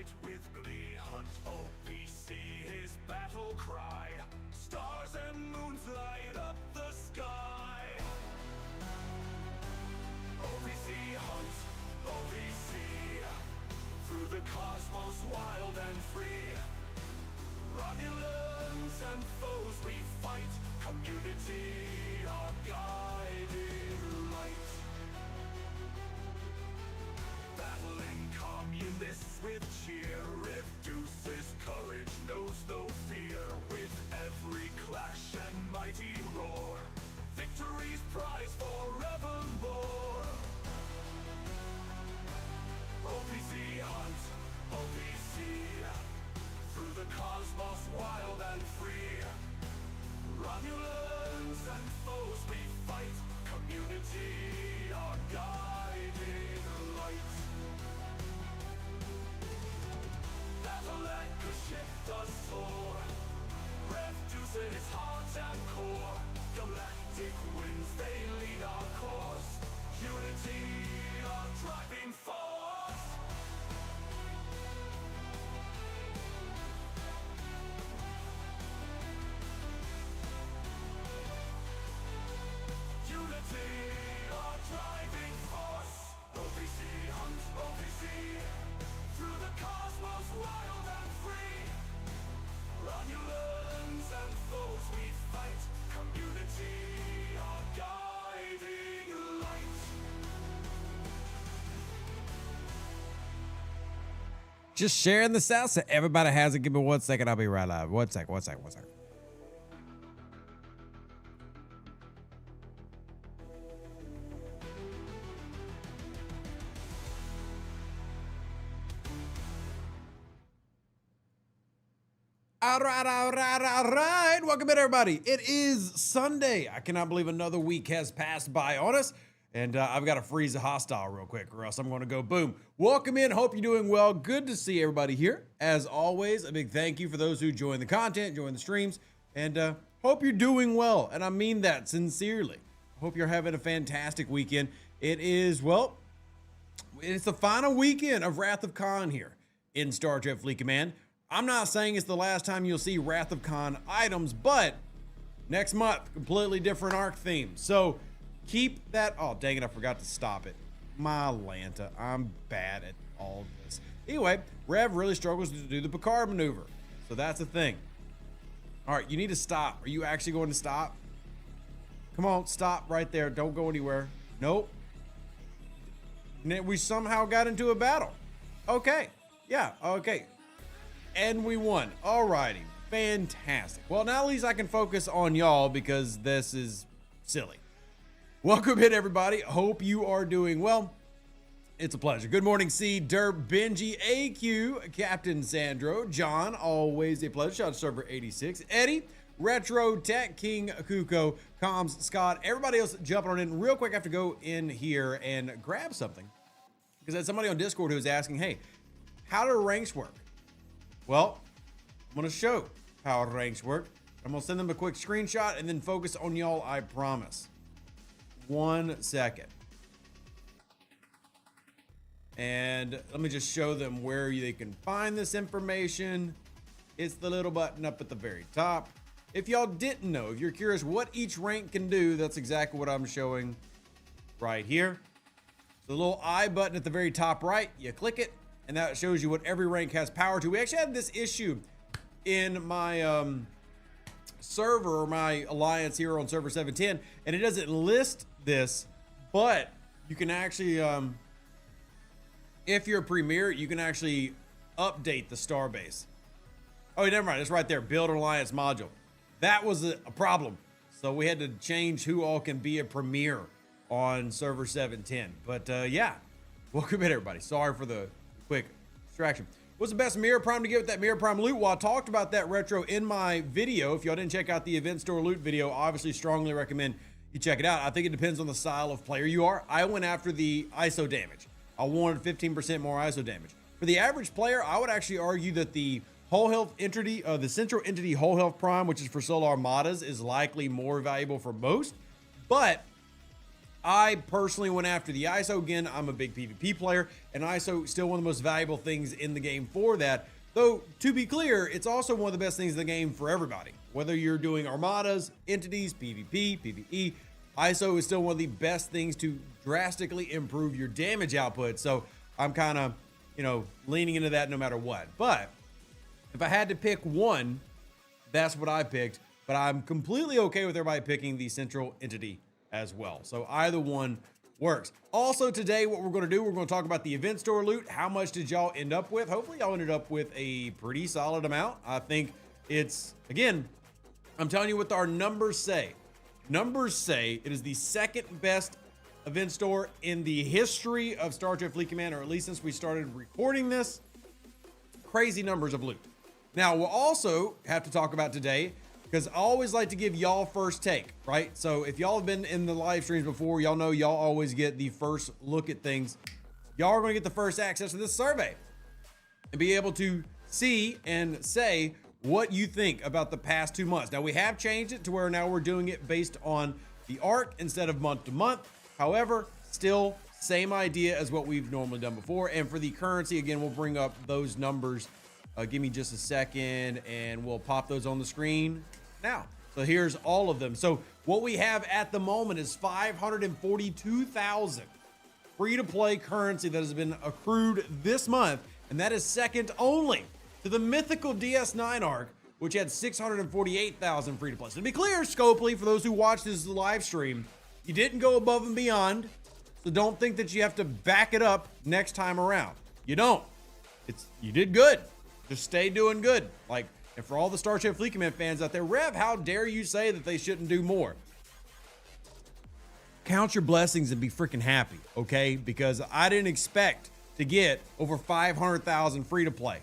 fight with glee, hunt OPC, his battle cry. Stars and moons light up the sky. OPC hunt, OPC, through the cosmos wild and free. Romulans and foes we fight, community our guiding light. Battling communists with cheer, reduces courage, knows no fear. With every clash and mighty roar, victory's prize forevermore. OPC hunt, OPC, through the cosmos wild and free. Romulans and foes we fight, community our guiding light. Battle anchor shift us soar, reducing its heart and core. Galactic winds, they lead our course, unity our driving force. Just sharing the South so everybody has it. Give me 1 second. I'll be right live. One second. All right. Welcome in, everybody. It is Sunday. I cannot believe another week has passed by on us. And I've got to freeze a hostile real quick, or else I'm going to go boom. Welcome in. Hope you're doing well. Good to see everybody here. As always, a big thank you for those who join the content, join the streams, and hope you're doing well. And I mean that sincerely. Hope you're having a fantastic weekend. It is, well, it's the final weekend of Wrath of Khan here in Star Trek Fleet Command. I'm not saying it's the last time you'll see Wrath of Khan items, but next month, completely different arc theme. So keep that. Oh, dang it. I forgot to stop it. My Lanta. I'm bad at all of this. Anyway, Rev really struggles to do the Picard maneuver. So that's the thing. All right, you need to stop. Are you actually going to stop? Come on, stop right there. Don't go anywhere. Nope. We somehow got into a battle. Okay. Yeah, okay. And we won. All righty. Fantastic. Well, now at least I can focus on y'all because this is silly. Welcome in, everybody. Hope you are doing well. It's a pleasure. Good morning, C, Derp, Benji, AQ, Captain Sandro, John, always a pleasure. Shout out to Server 86, Eddie, Retro, Tech, King, Kuko, Comms, Scott, everybody else jumping on in real quick. I have to go in here and grab something because there's somebody on Discord who was asking, hey, how do ranks work? Well, I'm going to show how ranks work. I'm going to send them a quick screenshot and then focus on y'all, I promise. 1 second. And let me just show them where they can find this information. It's the little button up at the very top. If y'all didn't know, if you're curious what each rank can do, that's exactly what I'm showing right here. So the little I button at the very top right, you click it, and that shows you what every rank has power to. We actually had this issue in my server, or my alliance here on server 710, and it doesn't list this, but you can actually, if you're a premier, you can actually update the starbase. Oh, never mind. It's right there. Build an alliance module. That was a problem. So we had to change who all can be a premier on server 710. But yeah, welcome in, everybody. Sorry for the quick distraction. What's the best mirror prime to get with that mirror prime loot? Well, I talked about that retro in my video. If y'all didn't check out the event store loot video, obviously strongly recommend you check it out. I think it depends on the style of player you are. I went after the ISO damage. I wanted 15% more ISO damage. For the average player, I would actually argue that the whole health entity, the central entity whole health prime, which is for Solar Armadas, is likely more valuable for most. But I personally went after the ISO. Again, I'm a big PvP player, and ISO is still one of the most valuable things in the game for that. Though, to be clear, it's also one of the best things in the game for everybody. Whether you're doing armadas, entities, PvP, PvE, ISO is still one of the best things to drastically improve your damage output. So I'm kind of, leaning into that no matter what. But if I had to pick one, that's what I picked. But I'm completely okay with everybody picking the central entity as well. So either one works. Also today, what we're going to do, we're going to talk about the event store loot. How much did y'all end up with? Hopefully y'all ended up with a pretty solid amount. I think it's, again, I'm telling you what our numbers say. Numbers say it is the second best event store in the history of Star Trek Fleet Command, or at least since we started recording this. Crazy numbers of loot. Now, we'll also have to talk about today, because I always like to give y'all first take, right? So if y'all have been in the live streams before, y'all know y'all always get the first look at things. Y'all are going to get the first access to this survey and be able to see and say what you think about the past 2 months. Now, we have changed it to where now we're doing it based on the arc instead of month to month. However, still same idea as what we've normally done before. And for the currency, again, we'll bring up those numbers. Give me just a second and we'll pop those on the screen now. So here's all of them. So what we have at the moment is 542,000 free-to-play currency that has been accrued this month, and that is second only to the mythical DS9 arc, which had 648,000 free-to-play. So to be clear, Scopely, for those who watch this live stream, you didn't go above and beyond, so don't think that you have to back it up next time around. You don't. You did good. Just stay doing good. And for all the Starship Fleet Command fans out there, Rev, how dare you say that they shouldn't do more? Count your blessings and be freaking happy, okay? Because I didn't expect to get over 500,000 free to play.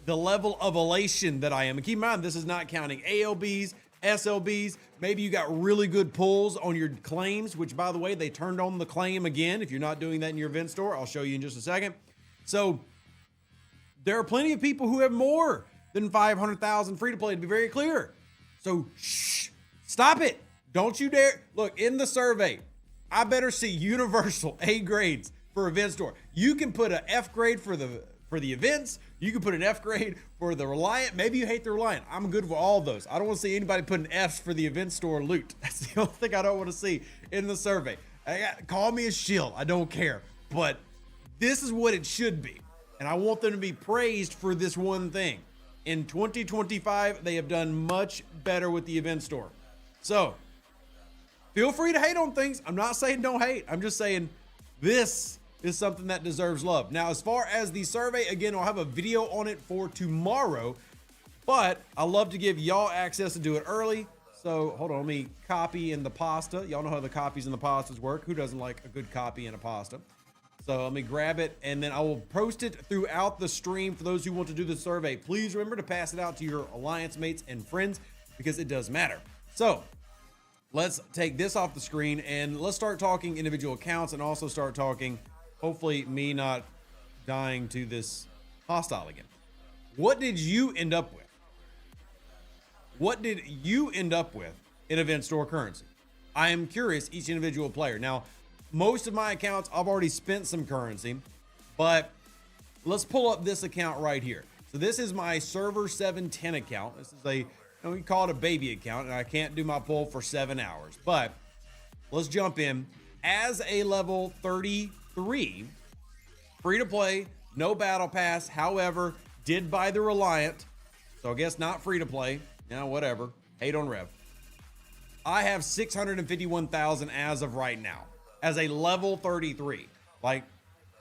The level of elation that I am. And keep in mind, this is not counting ALBs, SLBs. Maybe you got really good pulls on your claims, which, by the way, they turned on the claim again. If you're not doing that in your event store, I'll show you in just a second. So there are plenty of people who have more than 500,000 free to play, to be very clear. So shh, stop it. Don't you dare. Look, in the survey, I better see universal A grades for event store. You can put an F grade for the events. You can put an F grade for the Reliant. Maybe you hate the Reliant. I'm good for all of those. I don't want to see anybody putting Fs for the event store loot. That's the only thing I don't want to see in the survey. Call me a shill. I don't care. But this is what it should be. And I want them to be praised for this one thing. In 2025, they have done much better with the event store. So feel free to hate on things. I'm not saying don't hate. I'm just saying this is something that deserves love. Now, as far as the survey, again, I'll have a video on it for tomorrow, but I love to give y'all access to do it early. So hold on, let me copy in the pasta. Y'all know how the copies and the pastas work. Who doesn't like a good copy and a pasta? So let me grab it, and then I will post it throughout the stream for those who want to do the survey. Please remember to pass it out to your alliance mates and friends because it does matter. So let's take this off the screen and let's start talking individual accounts and also start talking, hopefully, me not dying to this hostile again. What did you end up with? What did you end up with in event store currency? I am curious, each individual player. Now, most of my accounts, I've already spent some currency, but let's pull up this account right here. So this is my server 710 account. This is we call it a baby account, and I can't do my pull for 7 hours, but let's jump in. As a level 33, free to play, no battle pass. However, did buy the Reliant, so I guess not free to play. Now, whatever. Hate on Rev. I have 651,000 as of right now. As a level 33,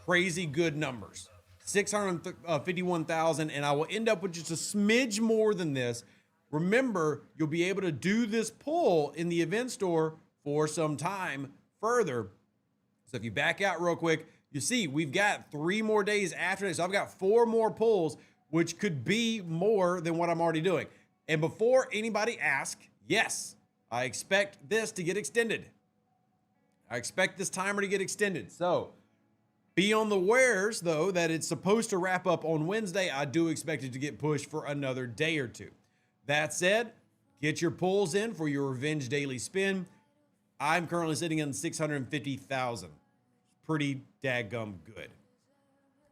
crazy good numbers, 651,000, and I will end up with just a smidge more than this. Remember, you'll be able to do this pull in the event store for some time further. So if you back out real quick, you see we've got 3 more days after this. So I've got 4 more pulls, which could be more than what I'm already doing. And before anybody asks, yes, I expect this to get extended. I expect this timer to get extended. So be on the wares, though, that it's supposed to wrap up on Wednesday. I do expect it to get pushed for another day or two. That said, get your pulls in for your Revenge Daily Spin. I'm currently sitting in 650,000. Pretty daggum good.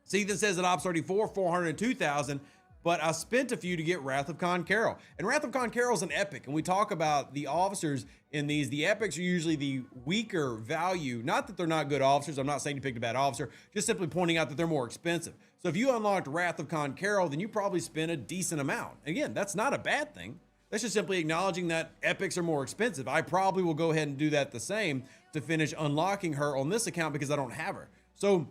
See, this says at Ops 34, 402,000, but I spent a few to get Wrath of Khan Carol. And Wrath of Khan Carol is an epic, and we talk about the officers in these. The epics are usually the weaker value. Not that they're not good officers. I'm not saying you picked a bad officer, just simply pointing out that they're more expensive. So if you unlocked Wrath of Khan Carol, then you probably spent a decent amount. Again, that's not a bad thing. That's just simply acknowledging that epics are more expensive. I probably will go ahead and do that the same to finish unlocking her on this account because I don't have her. So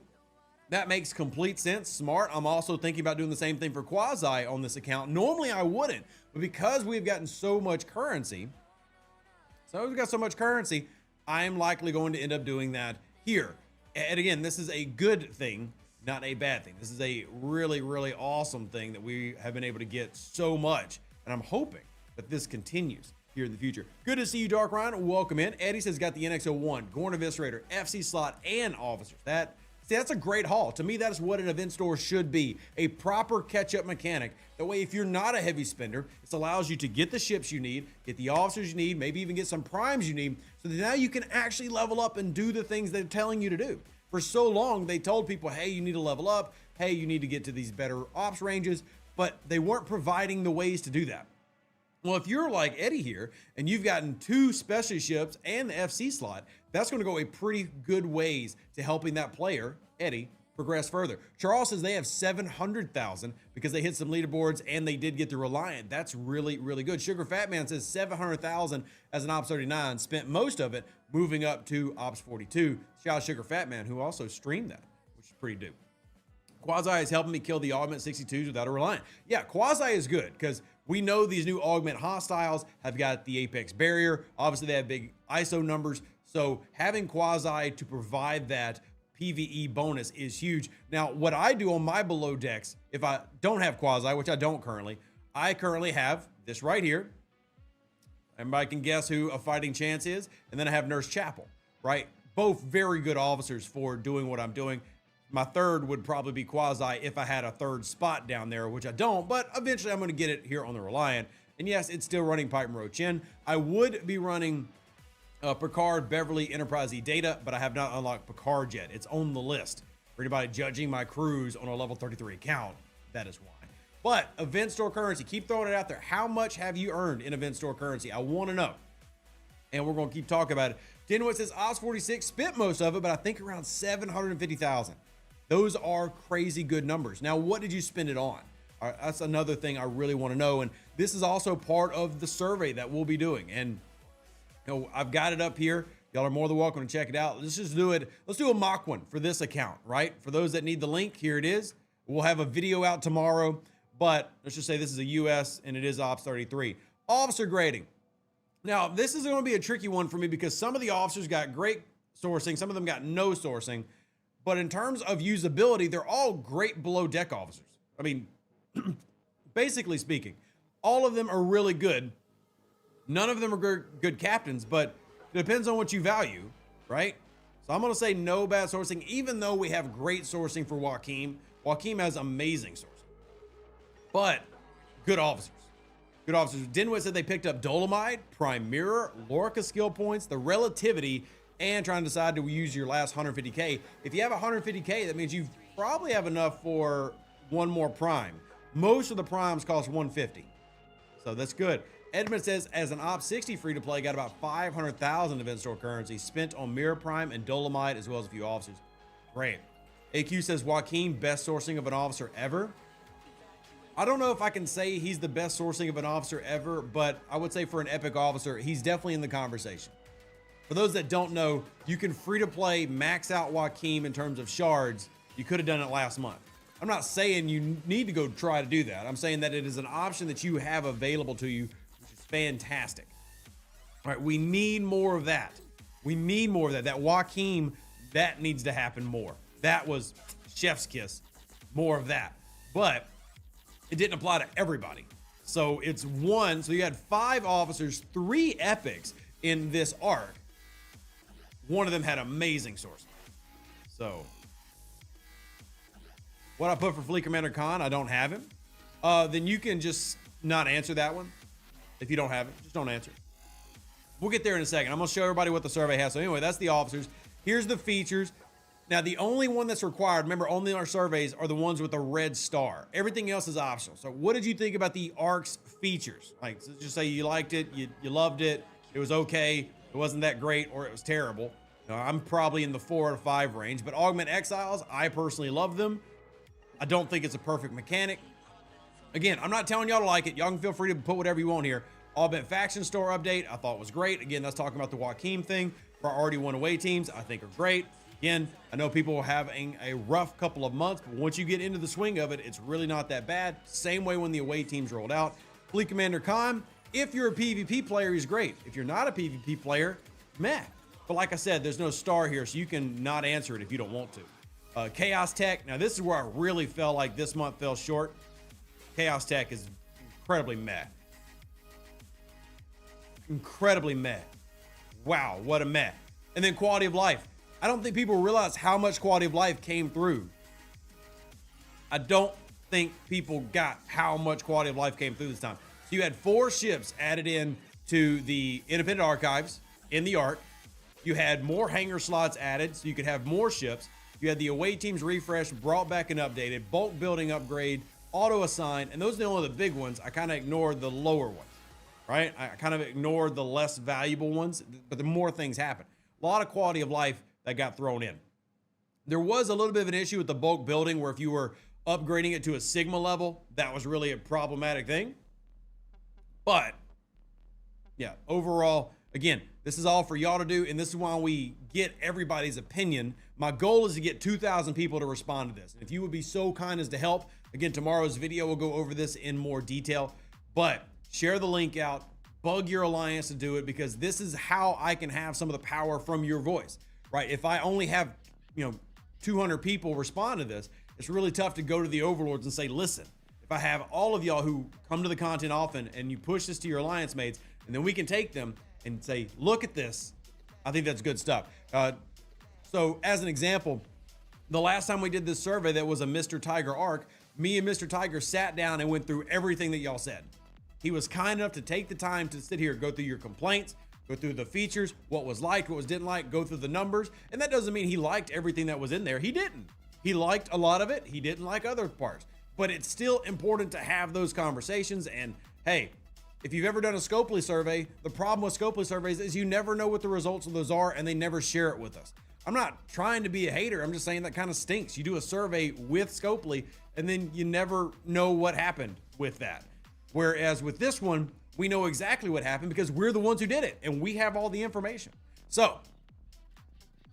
that makes complete sense. Smart. I'm also thinking about doing the same thing for Quasi on this account. Normally I wouldn't, but because we've gotten so much currency, I'm likely going to end up doing that here. And again, this is a good thing, not a bad thing. This is a really, really awesome thing that we have been able to get so much. And I'm hoping that this continues here in the future. Good to see you, Dark Ryan. Welcome in. Eddie says got the NX01, Gorn Eviscerator, FC slot, and officers. That's a great haul. To me, that is what an event store should be. A proper catch-up mechanic. That way, if you're not a heavy spender, this allows you to get the ships you need, get the officers you need, maybe even get some primes you need, so that now you can actually level up and do the things they're telling you to do. For so long, they told people, hey, you need to level up. Hey, you need to get to these better ops ranges, but they weren't providing the ways to do that. Well, if you're like Eddie here and you've gotten 2 specialty ships and the FC slot, that's going to go a pretty good ways to helping that player, Eddie, progress further. Charles says they have 700,000 because they hit some leaderboards and they did get the Reliant. That's really, really good. Sugar Fat Man says 700,000 as an Ops 39, spent most of it moving up to Ops 42. Shout out Sugar Fat Man, who also streamed that, which is pretty dope. Quasi is helping me kill the Augment 62s without a Reliant. Yeah, Quasi is good because we know these new Augment hostiles have got the Apex barrier. Obviously, they have big ISO numbers. So having Quasi to provide that PvE bonus is huge. Now, what I do on my below decks, if I don't have Quasi, which I don't currently, I currently have this right here. Everybody can guess who a fighting chance is. And then I have Nurse Chapel, right? Both very good officers for doing what I'm doing. My third would probably be Quasi if I had a third spot down there, which I don't, but eventually I'm going to get it here on the Reliant. And yes, it's still running Pipe Monroe Chin. I would be running Picard, Beverly, Enterprise Data, but I have not unlocked Picard yet. It's on the list. For anybody judging my crews on a level 33 account, that is why. But event store currency, keep throwing it out there. How much have you earned in event store currency? I want to know. And we're going to keep talking about it. Denwood says Ops 46 spent most of it, but I think around 750,000. Those are crazy good numbers. Now, what did you spend it on? All right, that's another thing I really want to know. And this is also part of the survey that we'll be doing. And you know, I've got it up here. Y'all are more than welcome to check it out. Let's just do it. Let's do a mock one for this account, right? For those that need the link, here it is. We'll have a video out tomorrow, but let's just say this is a US and it is Ops 33. Officer grading. Now, this is going to be a tricky one for me because some of the officers got great sourcing. Some of them got no sourcing. But in terms of usability, they're all great below deck officers. I mean, basically speaking, all of them are really good. None of them are good captains, but it depends on what you value, right? So I'm going to say no bad sourcing, even though we have great sourcing for Joaquin. Joaquin has amazing sourcing, but good officers. Good officers. Denwood said they picked up Dolomite, Prime Mirror, Lorca skill points, the relativity, and trying to decide to use your last 150K. If you have 150K, that means you probably have enough for one more prime. Most of the primes cost 150. So that's good. Edmund says, as an Ops 60 free-to-play, got about 500,000 event store currency spent on Mirror Prime and Dolomite, as well as a few officers. Great. AQ says, Joaquin, best sourcing of an officer ever. I don't know if I can say he's the best sourcing of an officer ever, but I would say for an epic officer, he's definitely in the conversation. For those that don't know, you can free-to-play max out Joaquin in terms of shards. You could have done it last month. I'm not saying you need to go try to do that. I'm saying that it is an option that you have available to you, which is fantastic. All right, we need more of that. We need more of that. That Joaquin, that needs to happen more. That was chef's kiss. More of that. But it didn't apply to everybody. So it's one. So you had 5 officers, 3 epics in this arc. One of them had amazing sourcing. So what I put for Fleet Commander Khan, I don't have him. Then you can just not answer that one. If you don't have it, just don't answer. we'll get there in a second. I'm going to show everybody what the survey has. So anyway, that's the officers. Here's the features. Now, the only one that's required, remember, only our surveys are the ones with the red star. Everything else is optional. So what did you think about the ARC's features? Like, so just say you liked it, you loved it, it was okay, it wasn't that great, or it was terrible. Now, I'm probably in the 4 to 5 range, but Augment Exiles, I personally love them. I don't think it's a perfect mechanic. Again, I'm not telling y'all to like it. Y'all can feel free to put whatever you want here. Augment Faction Store update, I thought was great. Again, that's talking about the Joaquin thing. Priority 1 away teams, I think are great. Again, I know people are having a rough couple of months, but once you get into the swing of it, it's really not that bad. Same way when the away teams rolled out. Fleet Commander Khan, if you're a PvP player, he's great. If you're not a PvP player, meh. But like I said, there's no star here, so you can not answer it if you don't want to. Chaos Tech, now this is where I really felt like this month fell short. Chaos Tech is incredibly meh. Incredibly meh. Wow, what a meh. And then quality of life. I don't think people realize how much quality of life came through. I don't think people got how much quality of life came through this time. So you had 4 ships added in to the independent archives in the ARC. You had more hangar slots added so you could have more ships. You had the away teams refresh, brought back and updated, bulk building upgrade, auto assign, and those are only the big ones. I kind of ignored the lower ones, right? I kind of ignored the less valuable ones, but the more things happen. A lot of quality of life that got thrown in. There was a little bit of an issue with the bulk building where if you were upgrading it to a Sigma level, that was really a problematic thing. But yeah, overall, again, this is all for y'all to do, and this is why we get everybody's opinion. My goal is to get 2,000 people to respond to this. And if you would be so kind as to help, again, tomorrow's video will go over this in more detail, but share the link out, bug your alliance to do it, because this is how I can have some of the power from your voice. Right? If I only have, 200 people respond to this, it's really tough to go to the overlords and say, listen, if I have all of y'all who come to the content often and you push this to your alliance mates, and then we can take them and say, look at this. I think that's good stuff. So as an example, the last time we did this survey that was a Mr. Tiger arc, me and Mr. Tiger sat down and went through everything that y'all said. He was kind enough to take the time to sit here, go through your complaints, go through the features, what was liked, what was didn't like, go through the numbers. And that doesn't mean he liked everything that was in there. He didn't. He liked a lot of it. He didn't like other parts. But it's still important to have those conversations. And hey, if you've ever done a Scopely survey, the problem with Scopely surveys is you never know what the results of those are and they never share it with us. I'm not trying to be a hater. I'm just saying that kind of stinks. You do a survey with Scopely and then you never know what happened with that. Whereas with this one, we know exactly what happened because we're the ones who did it and we have all the information. So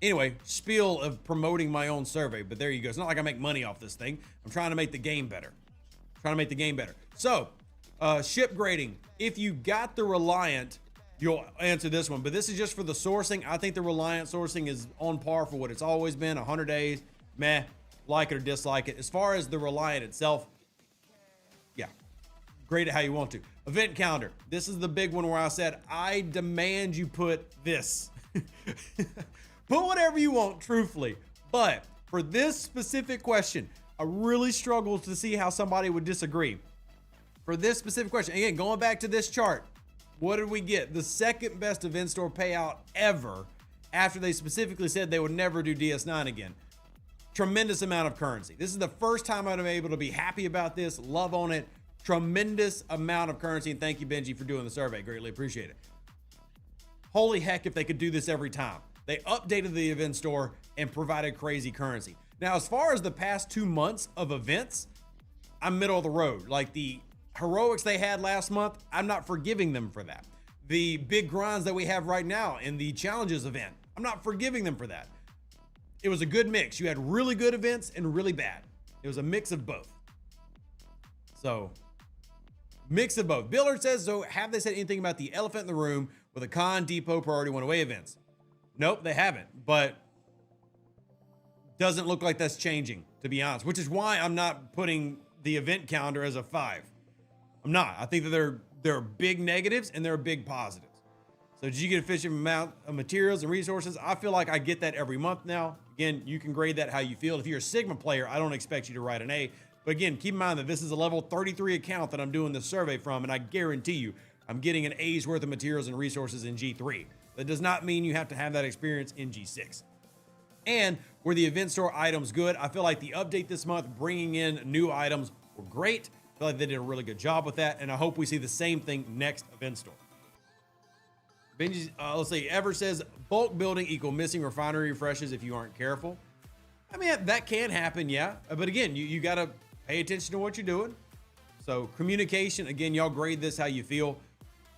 anyway, spiel of promoting my own survey, but there you go. It's not like I make money off this thing. I'm trying to make the game better. So ship grading. If you got the Reliant, you'll answer this one, but this is just for the sourcing. I think the Reliant sourcing is on par for what it's always been. 100 days, meh, like it or dislike it. As far as the Reliant itself, yeah, grade it how you want to. Event calendar. This is the big one where I said, I demand you put this. Put whatever you want, truthfully. But for this specific question, I really struggled to see how somebody would disagree. For this specific question, again, going back to this chart, what did we get? The second best event store payout ever after they specifically said they would never do DS9 again. Tremendous amount of currency. This is the first time I've been able to be happy about this, love on it. Tremendous amount of currency, and thank you, Benji, for doing the survey. Greatly appreciate it. Holy heck, if they could do this every time. They updated the event store and provided crazy currency. Now, as far as the past 2 months of events, I'm middle of the road. Like the heroics they had last month, I'm not forgiving them for that. The big grinds that we have right now in the challenges event, I'm not forgiving them for that. It was a good mix. You had really good events and really bad. It was a mix of both. So, mix of both. Billard says, so have they said anything about the elephant in the room with a Con Depot Priority 1 away events? Nope, they haven't, but doesn't look like that's changing, to be honest, which is why I'm not putting the event calendar as a 5. I'm not. I think that there are big negatives and there are big positives. So did you get a efficient amount of materials and resources? I feel like I get that every month now. Again, you can grade that how you feel. If you're a Sigma player, I don't expect you to write an A. But again, keep in mind that this is a level 33 account that I'm doing this survey from, and I guarantee you, I'm getting an A's worth of materials and resources in G3. That does not mean you have to have that experience in G6. And were the event store items good? I feel like the update this month bringing in new items were great. I feel like they did a really good job with that, and I hope we see the same thing next event store. Benji, let's see, Ever says bulk building equal missing refinery refreshes if you aren't careful. I mean, that can happen, yeah. But again, you got to pay attention to what you're doing. So communication, again, y'all grade this how you feel.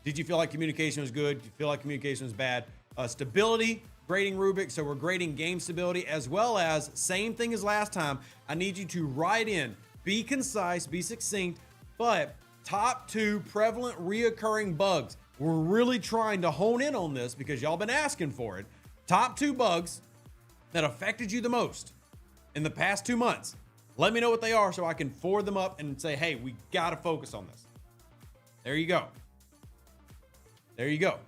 Did you feel like communication was good? Did you feel like communication was bad? Stability, grading rubric. So we're grading game stability as well as same thing as last time. I need you to write in, be concise, be succinct, but top 2 prevalent reoccurring bugs. We're really trying to hone in on this because y'all been asking for it. Top 2 bugs that affected you the most in the past 2 months. Let me know what they are so I can forward them up and say, hey, we got to focus on this. There you go. There you go.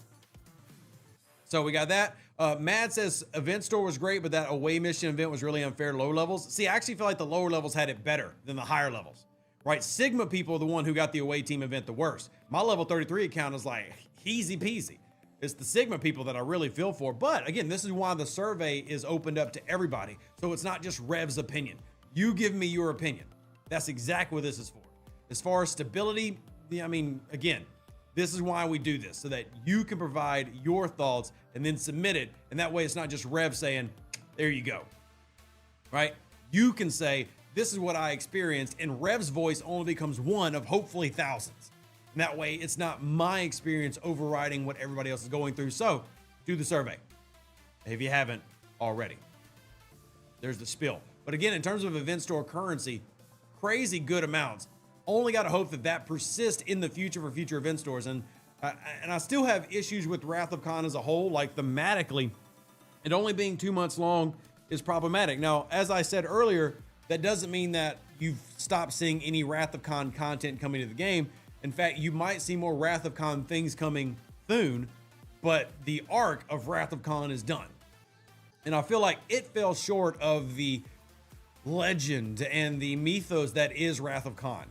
So we got that. Mad says event store was great, but that away mission event was really unfair to low levels. See, I actually feel like the lower levels had it better than the higher levels, right? Sigma people are the one who got the away team event the worst. My level 33 account is like easy peasy. It's the Sigma people that I really feel for. But again, this is why the survey is opened up to everybody. So it's not just Rev's opinion. You give me your opinion. That's exactly what this is for. As far as stability, I mean, again, this is why we do this, so that you can provide your thoughts and then submit it. And that way it's not just Rev saying, there you go, right? You can say, this is what I experienced, and Rev's voice only becomes one of hopefully thousands. And that way it's not my experience overriding what everybody else is going through. So do the survey if you haven't already. There's the spill. But again, in terms of event store currency, crazy good amounts. Only got to hope that that persists in the future for future event stores. And I still have issues with Wrath of Khan as a whole. Like thematically, it only being 2 months long is problematic. Now, as I said earlier, that doesn't mean that you've stopped seeing any Wrath of Khan content coming to the game. In fact, you might see more Wrath of Khan things coming soon, but the arc of Wrath of Khan is done. And I feel like it fell short of the legend and the mythos that is Wrath of Khan.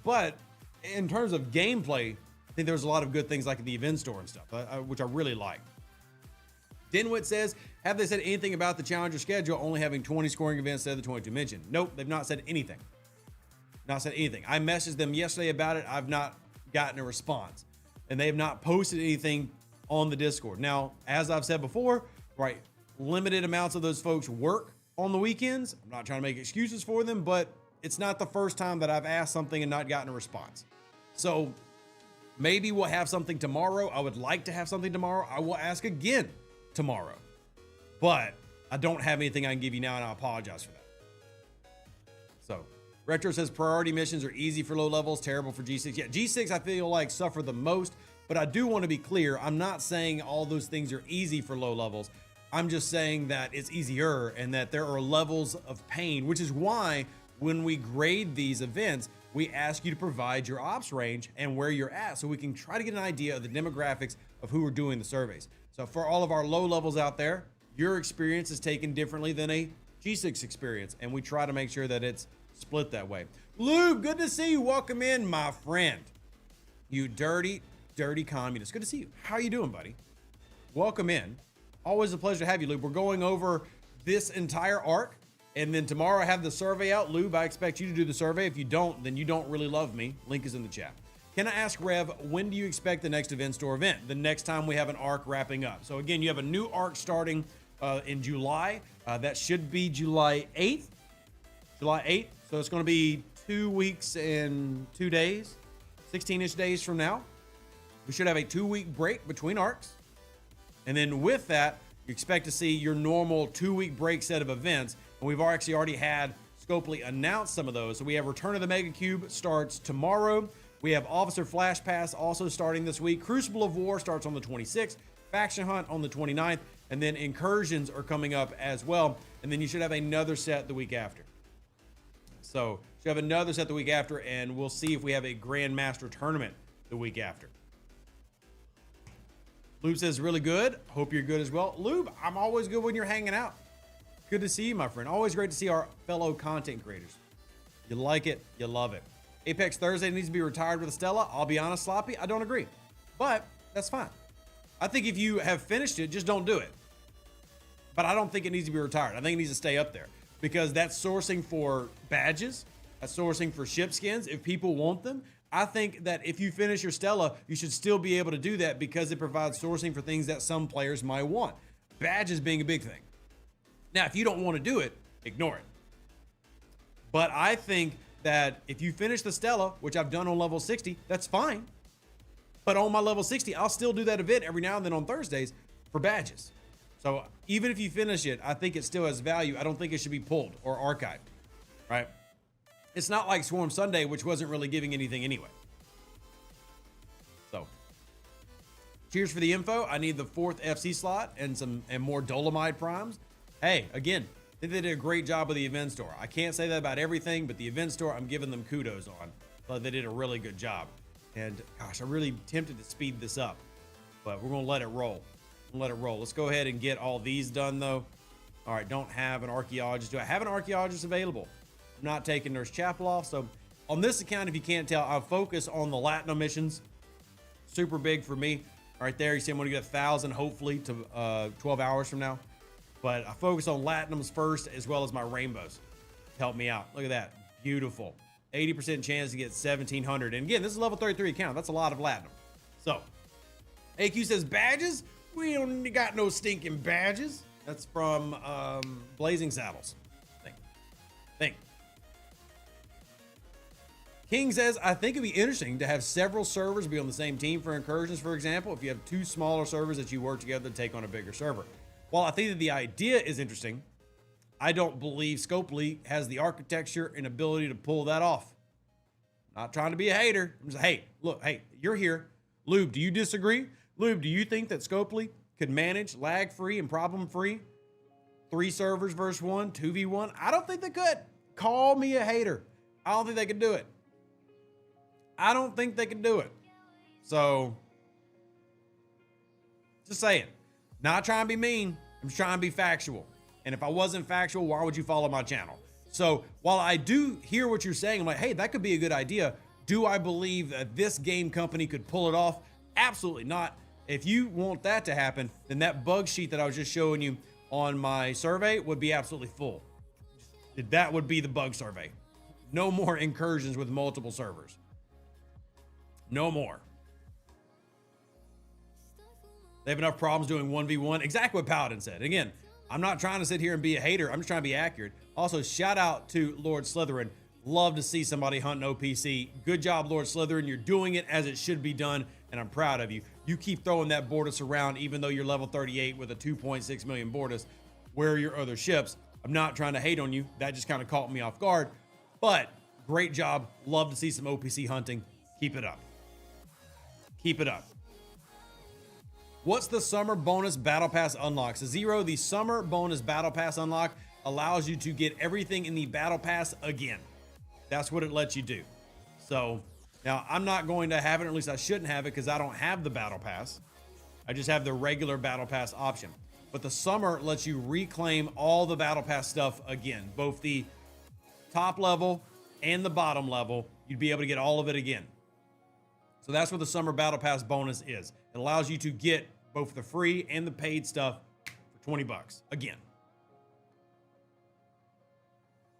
But in terms of gameplay, I think there's a lot of good things like the event store and stuff, which I really like. Denwit says, have they said anything about the Challenger schedule only having 20 scoring events instead of the 22 mentioned? Nope, they've not said anything. Not said anything. I messaged them yesterday about it. I've not gotten a response. And they have not posted anything on the Discord. Now, as I've said before, right, limited amounts of those folks work on the weekends. I'm not trying to make excuses for them, but it's not the first time that I've asked something and not gotten a response. So maybe we'll have something tomorrow. I would like to have something tomorrow. I will ask again tomorrow, but I don't have anything I can give you now, and I apologize for that. So Retro says priority missions are easy for low levels, terrible for G6. Yeah, G6 I feel like suffer the most, but I do want to be clear. I'm not saying all those things are easy for low levels. I'm just saying that it's easier and that there are levels of pain, which is why when we grade these events, we ask you to provide your ops range and where you're at so we can try to get an idea of the demographics of who are doing the surveys. So for all of our low levels out there, your experience is taken differently than a G6 experience, and we try to make sure that it's split that way. Lube, good to see you. Welcome in, my friend. You dirty, dirty communist. Good to see you. How are you doing, buddy? Welcome in. Always a pleasure to have you, Lube. We're going over this entire arc. And then tomorrow I have the survey out. Lube, I expect you to do the survey. If you don't, then you don't really love me. Link is in the chat. Can I ask Rev, when do you expect the next event store event? The next time we have an arc wrapping up. So again, you have a new arc starting in July. That should be July 8th. July 8th. So it's going to be 2 weeks and 2 days, 16-ish days from now. We should have a 2-week break between arcs. And then with that, you expect to see your normal 2-week break set of events. And we've actually already had Scopely announce some of those. So we have Return of the Mega Cube starts tomorrow. We have Officer Flash Pass also starting this week. Crucible of War starts on the 26th. Faction Hunt on the 29th. And then Incursions are coming up as well. And then you should have another set the week after. So you should have another set the week after. And we'll see if we have a Grandmaster Tournament the week after. Lube says, really good. Hope you're good as well. Lube, I'm always good when you're hanging out. Good to see you, my friend. Always great to see our fellow content creators. You like it, you love it. Apex Thursday needs to be retired with Estella. I'll be honest, Sloppy, I don't agree. but that's fine. I think if you have finished it, just don't do it. But I don't think it needs to be retired. I think it needs to stay up there because that's sourcing for badges. That's sourcing for ship skins. If people want them, I think that if you finish your Stella, you should still be able to do that because it provides sourcing for things that some players might want. Badges being a big thing. Now, if you don't want to do it, ignore it. But I think that if you finish the Stella, which I've done on level 60, that's fine. But on my level 60, I'll still do that event every now and then on Thursdays for badges. So even if you finish it, I think it still has value. I don't think it should be pulled or archived, right? It's not like Swarm Sunday, which wasn't really giving anything anyway. So cheers for the info. I need the 4th FC slot and more Dolomite primes. Hey, again, I think they did a great job with the event store. I can't say that about everything, but the event store, I'm giving them kudos on. But they did a really good job. And gosh, I'm really tempted to speed this up, but we're gonna let it roll. Let's go ahead and get all these done though. All right, don't have an archaeologist. Do I have an archaeologist available? I'm not taking Nurse Chapel off. So on this account, if you can't tell, I'll focus on the Latinum missions. Super big for me. Right there, you see I'm gonna get 1,000 hopefully to 12 hours from now. But I focus on Latinums first as well as my rainbows. Help me out. Look at that, beautiful. 80% chance to get 1,700. And again, this is level 33 account. That's a lot of Latinum. So AQ says badges. We don't got no stinking badges. That's from Blazing Saddles. Think. King says, I think it'd be interesting to have several servers be on the same team for incursions, for example, if you have 2 smaller servers that you work together to take on a bigger server. While I think that the idea is interesting, I don't believe Scopely has the architecture and ability to pull that off. Not trying to be a hater. I'm just, hey, look, hey, you're here. Lube, do you disagree? Lube, do you think that Scopely could manage lag-free and problem-free 3 servers versus 1, 2v1? I don't think they could. Call me a hater. I don't think they could do it. I don't think they can do it. So, just saying. Not trying to be mean. I'm just trying to be factual. And if I wasn't factual, why would you follow my channel? So, while I do hear what you're saying, I'm like, hey, that could be a good idea. Do I believe that this game company could pull it off? Absolutely not. If you want that to happen, then that bug sheet that I was just showing you on my survey would be absolutely full. That would be the bug survey. No more incursions with multiple servers. No more. They have enough problems doing 1v1. Exactly what Paladin said. Again, I'm not trying to sit here and be a hater. I'm just trying to be accurate. Also, shout out to Lord Slytherin. Love to see somebody hunting OPC. Good job, Lord Slytherin. You're doing it as it should be done, and I'm proud of you. You keep throwing that Bortus around, even though you're level 38 with a 2.6 million Bortus. Where are your other ships? I'm not trying to hate on you. That just kind of caught me off guard. But great job. Love to see some OPC hunting. Keep it up. Keep it up. What's the summer bonus battle pass unlock? So Zero, the summer bonus battle pass unlock allows you to get everything in the battle pass again. That's what it lets you do. So now I'm not going to have it, or at least I shouldn't have it because I don't have the battle pass. I just have the regular battle pass option. But the summer lets you reclaim all the battle pass stuff again, both the top level and the bottom level. You'd be able to get all of it again. So that's what the summer battle pass bonus is. It allows you to get both the free and the paid stuff for 20 bucks again.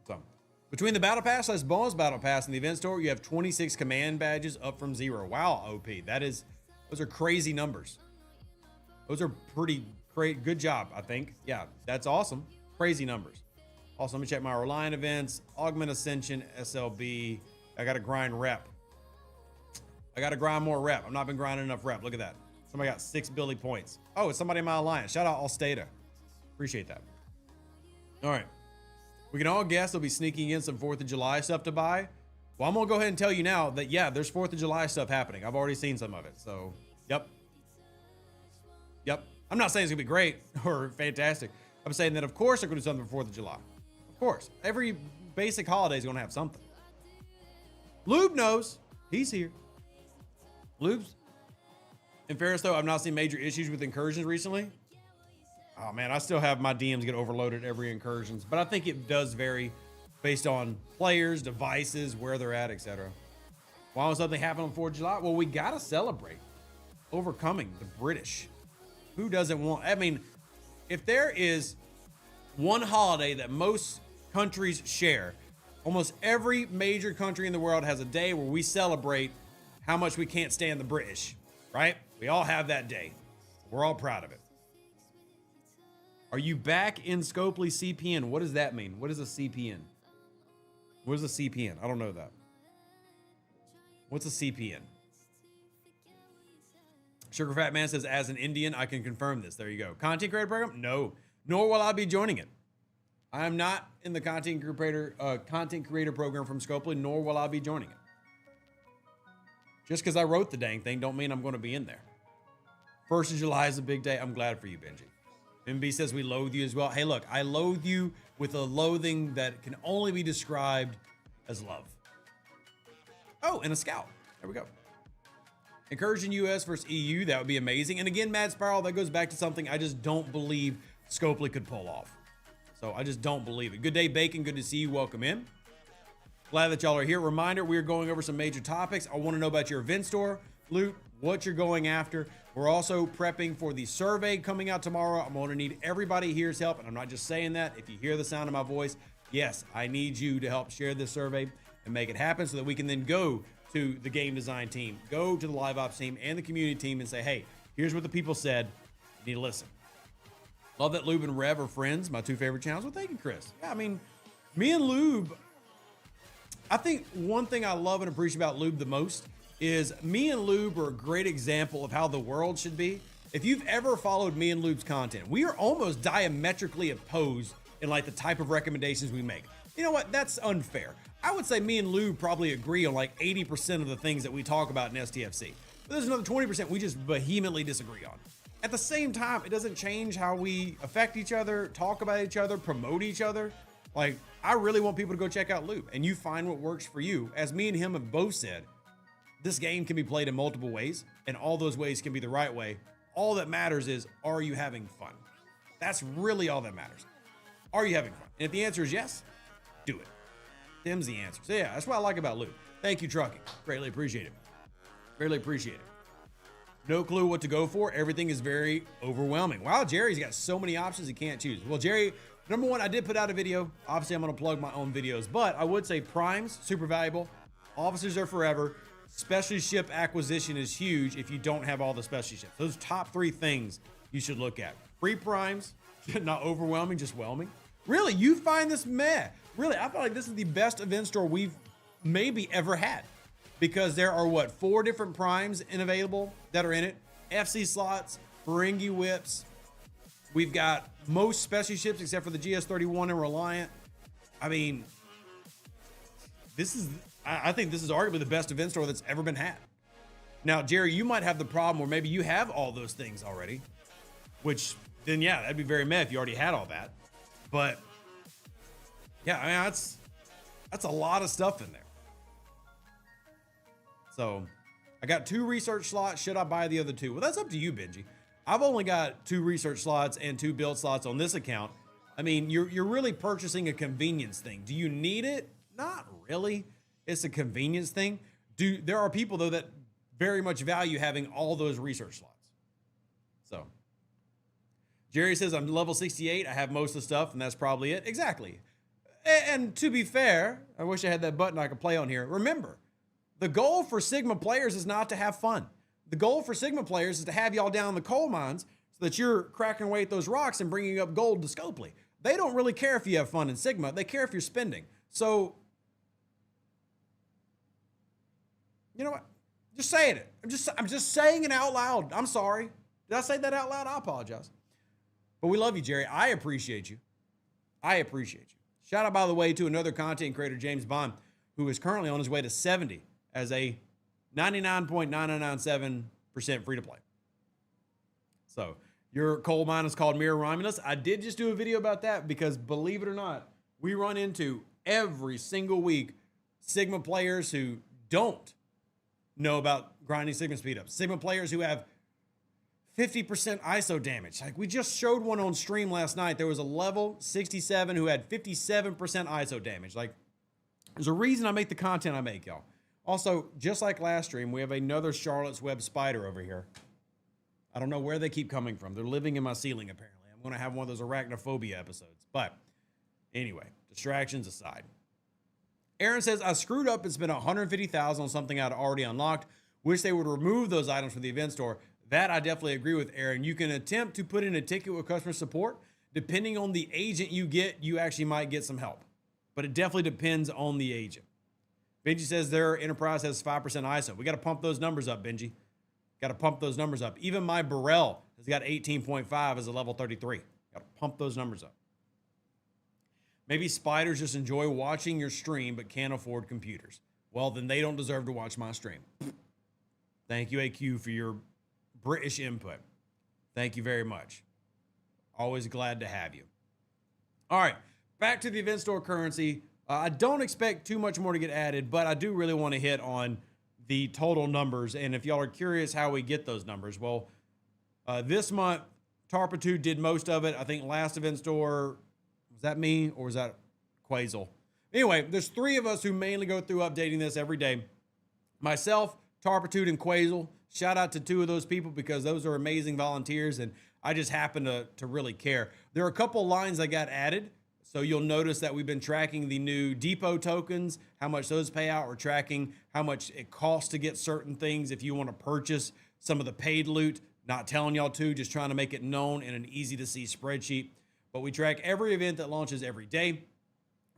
So between the battle pass, that's bonus battle pass, and the event store, you have 26 command badges up from 0. Wow, OP. Those are crazy numbers. Those are pretty great. Good job, I think. Yeah, that's awesome. Crazy numbers. Also, let me check my Reliant events. Augment Ascension, SLB. I got to grind rep. I got to grind more rep. I've not been grinding enough rep. Look at that. Somebody got 6 Billy points. Oh, it's somebody in my alliance. Shout out Alstata. Appreciate that. All right. We can all guess they'll be sneaking in some 4th of July stuff to buy. Well, I'm going to go ahead and tell you now that, yeah, there's 4th of July stuff happening. I've already seen some of it. So, yep. I'm not saying it's going to be great or fantastic. I'm saying that, of course, they're going to do something for 4th of July. Of course. Every basic holiday is going to have something. Lube knows. He's here. Lube's. In fairness, though, I've not seen major issues with incursions recently. Oh, man, I still have my DMs get overloaded every incursions. But I think it does vary based on players, devices, where they're at, etc. Why would something happen on 4th of July? Well, we got to celebrate. overcoming the British. Who doesn't want, I mean, if there is one holiday that most countries share, almost every major country in the world has a day where we celebrate how much we can't stand the British, right? We all have that day. We're all proud of it. Are you back in Scopely CPN? What does that mean? What is a CPN? What is a CPN? I don't know that. What's a CPN? Sugar Fat Man says, as an Indian, I can confirm this. There you go. Content creator program? No. Nor will I be joining it. I am not in the content creator program from Scopely, nor will I be joining it. Just because I wrote the dang thing don't mean I'm going to be in there. 1st of July is a big day. I'm glad for you, Benji. MB says we loathe you as well. Hey, look, I loathe you with a loathing that can only be described as love. Oh, and a scout. There we go. Encouraging US versus EU, that would be amazing. And again, Mad Spiral, that goes back to something I just don't believe Scopely could pull off. So I just don't believe it. Good day, Bacon. Good to see you. Welcome in. Glad that y'all are here. Reminder, we are going over some major topics. I want to know about your event store, loot, what you're going after. We're also prepping for the survey coming out tomorrow. I'm going to need everybody here's help. And I'm not just saying that. If you hear the sound of my voice, yes, I need you to help share this survey and make it happen so that we can then go to the game design team, go to the live ops team and the community team and say, hey, here's what the people said. You need to listen. Love that Lube and Rev are friends, my 2 favorite channels. Well, thank you, Chris. Yeah, I mean, me and Lube, I think one thing I love and appreciate about Lube the most is me and Lube are a great example of how the world should be. If you've ever followed me and Lube's content, we are almost diametrically opposed in like the type of recommendations we make. You know what? That's unfair. I would say me and Lube probably agree on like 80% of the things that we talk about in STFC. But there's another 20% we just vehemently disagree on. At the same time, it doesn't change how we affect each other, talk about each other, promote each other. Like, I really want people to go check out Lube, and you find what works for you. As me and him have both said, this game can be played in multiple ways, and all those ways can be the right way. All that matters is, are you having fun? That's really all that matters. Are you having fun? And if the answer is yes, do it. Them's the answer. So yeah, that's what I like about Lube. Thank you, Trucking. Greatly appreciate it. Greatly appreciate it. No clue what to go for. Everything is very overwhelming. Wow, Jerry's got so many options he can't choose. Well, Jerry, number one, I did put out a video. Obviously, I'm going to plug my own videos, but I would say primes, super valuable. Officers are forever. Specialty ship acquisition is huge if you don't have all the specialty ships. Those top 3 things you should look at. Free primes, not overwhelming, just whelming. Really, you find this meh. Really, I feel like this is the best event store we've maybe ever had. Because there are, what, 4 different primes available that are in it. FC slots, Ferengi whips. We've got most specialty ships except for the GS-31 and Reliant. I mean, I think this is arguably the best event store that's ever been had. Now, Jerry, you might have the problem where maybe you have all those things already. Which, then yeah, that'd be very meh if you already had all that. But, yeah, I mean, that's a lot of stuff in there. So I got 2 research slots. Should I buy the other 2? Well, that's up to you, Benji. I've only got 2 research slots and 2 build slots on this account. I mean, you're really purchasing a convenience thing. Do you need it? Not really. It's a convenience thing. There are people, though, that very much value having all those research slots. So Jerry says, I'm level 68. I have most of the stuff, and that's probably it. Exactly. And to be fair, I wish I had that button I could play on here. Remember, the goal for Sigma players is not to have fun. The goal for Sigma players is to have y'all down in the coal mines so that you're cracking away at those rocks and bringing up gold to Scopely. They don't really care if you have fun in Sigma. They care if you're spending. So, you know what? Just saying it. I'm just saying it out loud. I'm sorry. Did I say that out loud? I apologize. But we love you, Jerry. I appreciate you. I appreciate you. Shout out, by the way, to another content creator, James Bond, who is currently on his way to 70 as a 99.9997% free to play. So your coal mine is called Mirror Romulus. I did just do a video about that because, believe it or not, we run into every single week Sigma players who don't know about grinding Sigma speed ups. Sigma players who have 50% ISO damage. Like, we just showed one on stream last night. There was a level 67 who had 57% ISO damage. Like, there's a reason I make the content I make, y'all. Also, just like last stream, we have another Charlotte's Web spider over here. I don't know where they keep coming from. They're living in my ceiling, apparently. I'm going to have one of those arachnophobia episodes. But anyway, distractions aside. Aaron says, I screwed up and spent $150,000 on something I'd already unlocked. Wish they would remove those items from the event store. That I definitely agree with, Aaron. You can attempt to put in a ticket with customer support. Depending on the agent you get, you actually might get some help. But it definitely depends on the agent. Benji says their enterprise has 5% ISO. We got to pump those numbers up, Benji. Got to pump those numbers up. Even my Burrell has got 18.5 as a level 33. Got to pump those numbers up. Maybe spiders just enjoy watching your stream but can't afford computers. Well, then they don't deserve to watch my stream. Thank you, AQ, for your British input. Thank you very much. Always glad to have you. All right, back to the event store currency. I don't expect too much more to get added, but I do really want to hit on the total numbers. And if y'all are curious how we get those numbers, well, this month, Tarpitude did most of it. I think last event store, was that me or was that Quasel? Anyway, there's three of us who mainly go through updating this every day. Myself, Tarpitude, and Quasel. Shout out to two of those people because those are amazing volunteers, and I just happen to really care. There are a couple lines that got added. So you'll notice that we've been tracking the new depot tokens, how much those pay out. We're tracking how much it costs to get certain things if you want to purchase some of the paid loot. Not telling y'all to, just trying to make it known in an easy to see spreadsheet. But we track every event that launches every day,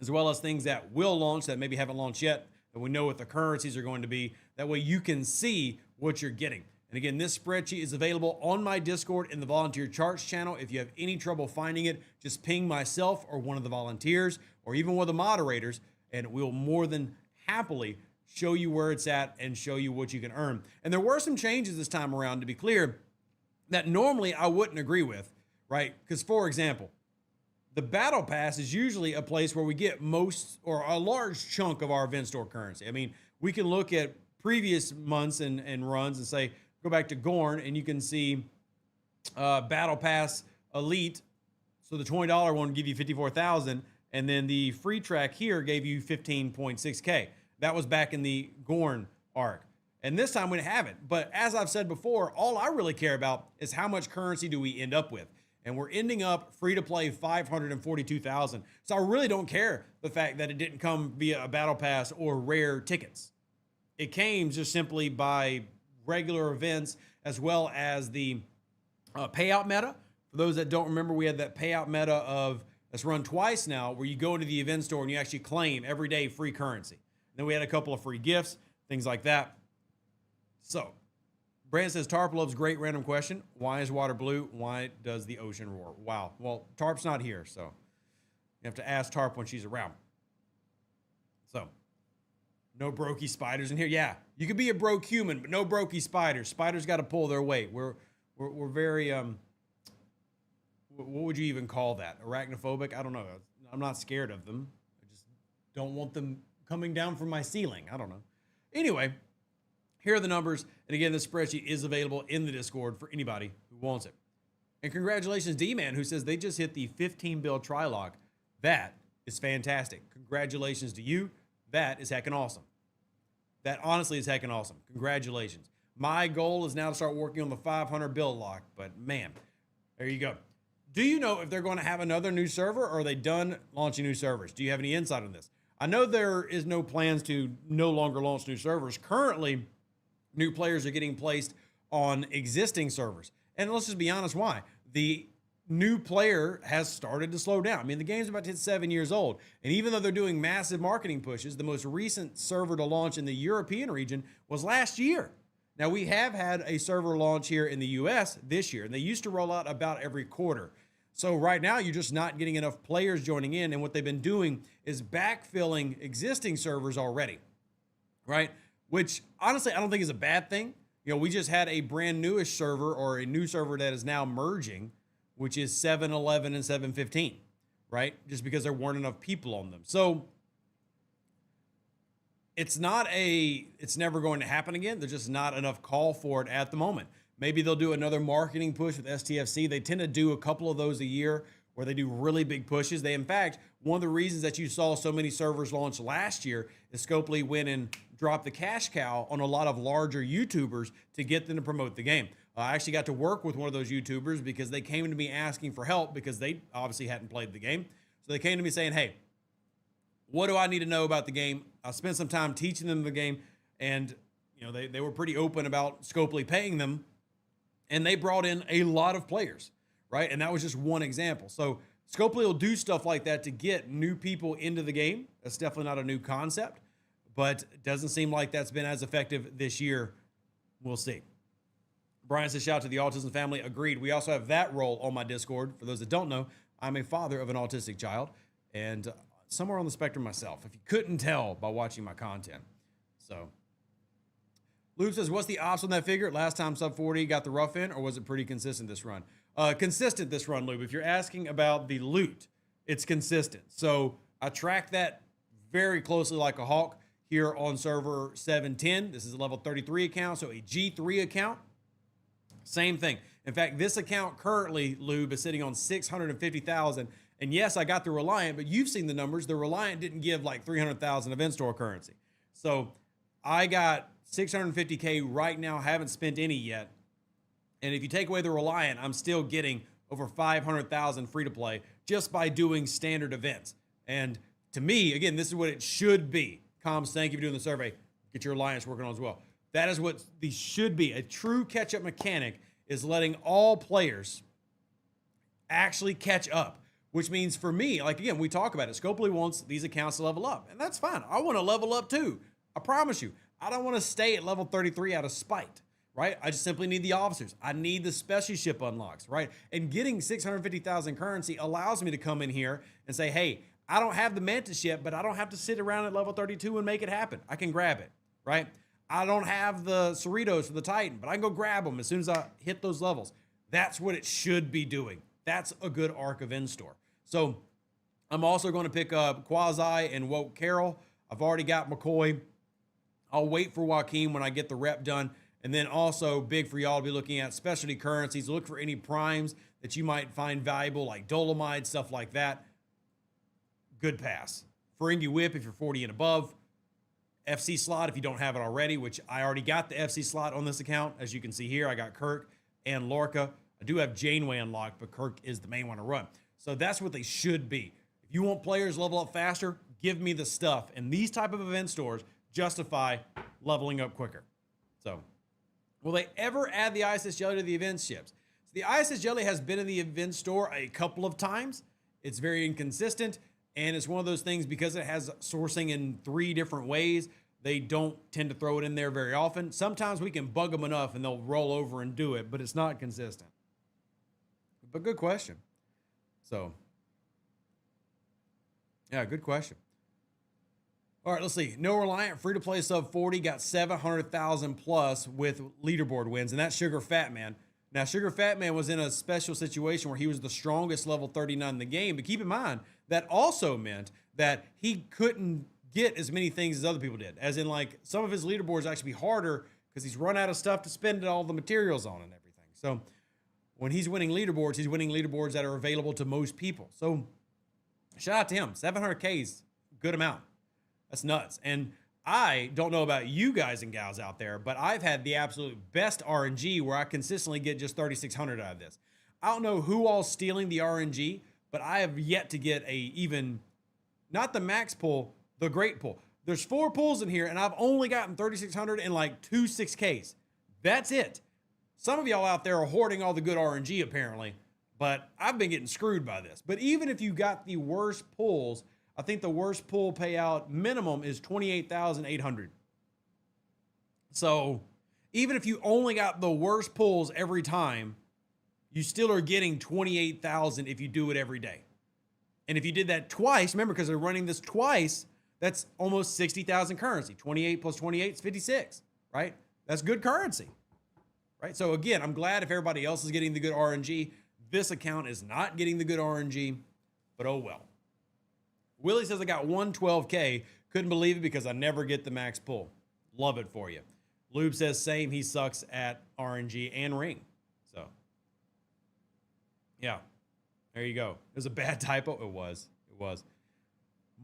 as well as things that will launch that maybe haven't launched yet, that we know what the currencies are going to be. That way you can see what you're getting. And again, this spreadsheet is available on my Discord in the volunteer charts channel. If you have any trouble finding it, just ping myself or one of the volunteers or even one of the moderators, and we'll more than happily show you where it's at and show you what you can earn. And there were some changes this time around, to be clear, that normally I wouldn't agree with, right? Because, for example, the Battle Pass is usually a place where we get most or a large chunk of our event store currency. I mean, we can look at previous months and runs and say, go back to Gorn and you can see Battle Pass Elite. So the $20 one give you 54,000, and then the free track here gave you 15.6K. That was back in the Gorn arc. And this time we didn't have it. But as I've said before, all I really care about is how much currency do we end up with. And we're ending up free to play 542,000. So I really don't care the fact that it didn't come via a Battle Pass or rare tickets. It came just simply by regular events, as well as the payout meta. For those that don't remember, we had that payout meta of that's run twice now, where you go into the event store and you actually claim every day free currency. Then we had a couple of free gifts, things like that. So Brandon says, Tarp loves great random question. Why is water blue? Why does the ocean roar? Wow. Well, Tarp's not here, so you have to ask Tarp when she's around. So no brokey spiders in here. Yeah, you could be a broke human, but no brokey spiders. Spiders got to pull their weight. We're very what would you even call that? Arachnophobic? I don't know. I'm not scared of them. I just don't want them coming down from my ceiling. I don't know. Anyway, here are the numbers. And again, this spreadsheet is available in the Discord for anybody who wants it. And congratulations, D-Man, who says they just hit the 15 bill tri-log. That is fantastic. Congratulations to you. That is heckin' awesome. That honestly is heckin' awesome. Congratulations. My goal is now to start working on the 500 bill lock, but man, there you go. Do you know if they're going to have another new server, or are they done launching new servers? Do you have any insight on this? I know there is no plans to no longer launch new servers. Currently, new players are getting placed on existing servers. And let's just be honest, why? The new player has started to slow down. I mean, the game's about to hit 7 years old. And even though they're doing massive marketing pushes, the most recent server to launch in the European region was last year. Now, we have had a server launch here in the US this year, and they used to roll out about every quarter. So right now, you're just not getting enough players joining in. And what they've been doing is backfilling existing servers already, right? Which, honestly, I don't think is a bad thing. You know, we just had a brand newish server, or a new server that is now merging, which is 7.11 and 7.15, right? Just because there weren't enough people on them. So it's never going to happen again. There's just not enough call for it at the moment. Maybe they'll do another marketing push with STFC. They tend to do a couple of those a year where they do really big pushes. In fact, one of the reasons that you saw so many servers launch last year is Scopely went and dropped the cash cow on a lot of larger YouTubers to get them to promote the game. I actually got to work with one of those YouTubers because they came to me asking for help because they obviously hadn't played the game. So they came to me saying, hey, what do I need to know about the game? I spent some time teaching them the game, and they were pretty open about Scopely paying them, and they brought in a lot of players, right? And that was just one example. So Scopely will do stuff like that to get new people into the game. That's definitely not a new concept, but it doesn't seem like that's been as effective this year. We'll see. Brian says, shout out to the autism family. Agreed. We also have that role on my Discord. For those that don't know, I'm a father of an autistic child and somewhere on the spectrum myself, if you couldn't tell by watching my content. So Luke says, what's the odds on that figure? Last time sub 40 got the rough in, or was it pretty consistent this run? Consistent this run, Luke. If you're asking about the loot, it's consistent. So I track that very closely like a hawk here on server 710. This is a level 33 account, so a G3 account. Same thing. In fact, this account currently, Lube, is sitting on 650,000. And yes, I got the Reliant, but you've seen the numbers. The Reliant didn't give like 300,000 of in-store currency. So I got 650K right now, haven't spent any yet. And if you take away the Reliant, I'm still getting over 500,000 free to play just by doing standard events. And to me, again, this is what it should be. Comms, thank you for doing the survey. Get your Alliance working on as well. That is what these should be. A true catch-up mechanic is letting all players actually catch up, which means for me, like, again, we talk about it. Scopely wants these accounts to level up, and that's fine. I want to level up too. I promise you. I don't want to stay at level 33 out of spite, right? I just simply need the officers. I need the special ship unlocks, right? And getting 650,000 currency allows me to come in here and say, hey, I don't have the Mantis yet, but I don't have to sit around at level 32 and make it happen. I can grab it, right? I don't have the Cerritos for the Titan, but I can go grab them as soon as I hit those levels. That's what it should be doing. That's a good arc of in-store. So I'm also going to pick up Quasi and Woke Carroll. I've already got McCoy. I'll wait for Joaquin when I get the rep done. And then also big for y'all to be looking at specialty currencies. Look for any primes that you might find valuable, like Dolomite, stuff like that. Good pass. Ferengi Whip if you're 40 and above. FC slot if you don't have it already, which I already got the FC slot on this account. As you can see here, I got Kirk and Lorca. I do have Janeway unlocked, but Kirk is the main one to run. So that's what they should be. If you want players level up faster, give me the stuff. And these type of event stores justify leveling up quicker. So will they ever add the ISS Jelly to the event ships? So the ISS Jelly has been in the event store a couple of times. It's very inconsistent. And it's one of those things because it has sourcing in 3 different ways. They don't tend to throw it in there very often. Sometimes we can bug them enough and they'll roll over and do it, but it's not consistent. But good question. So, yeah, good question. All right, let's see. No Reliant, free to play sub 40, got 700,000 plus with leaderboard wins, and that's Sugar Fat Man. Now, Sugar Fat Man was in a special situation where he was the strongest level 39 in the game, but keep in mind, that also meant that he couldn't get as many things as other people did. As in, like, some of his leaderboards actually be harder because he's run out of stuff to spend all the materials on and everything. So when he's winning leaderboards that are available to most people. So shout out to him. 700K is a good amount. That's nuts. And I don't know about you guys and gals out there, but I've had the absolute best RNG where I consistently get just 3,600 out of this. I don't know who all's stealing the RNG, but I have yet to get not the max pull, the great pull. There's 4 pulls in here, and I've only gotten 3,600 and like 2 6Ks. That's it. Some of y'all out there are hoarding all the good RNG apparently, but I've been getting screwed by this. But even if you got the worst pulls, I think the worst pull payout minimum is 28,800. So even if you only got the worst pulls every time, you still are getting 28,000 if you do it every day. And if you did that twice, remember, because they're running this twice, that's almost 60,000 currency. 28 plus 28 is 56, right? That's good currency, right? So again, I'm glad if everybody else is getting the good RNG. This account is not getting the good RNG, but oh well. Willie says I got 112K. Couldn't believe it because I never get the max pull. Love it for you. Lube says same. He sucks at RNG and ring. So, yeah, there you go. It was a bad typo. It was.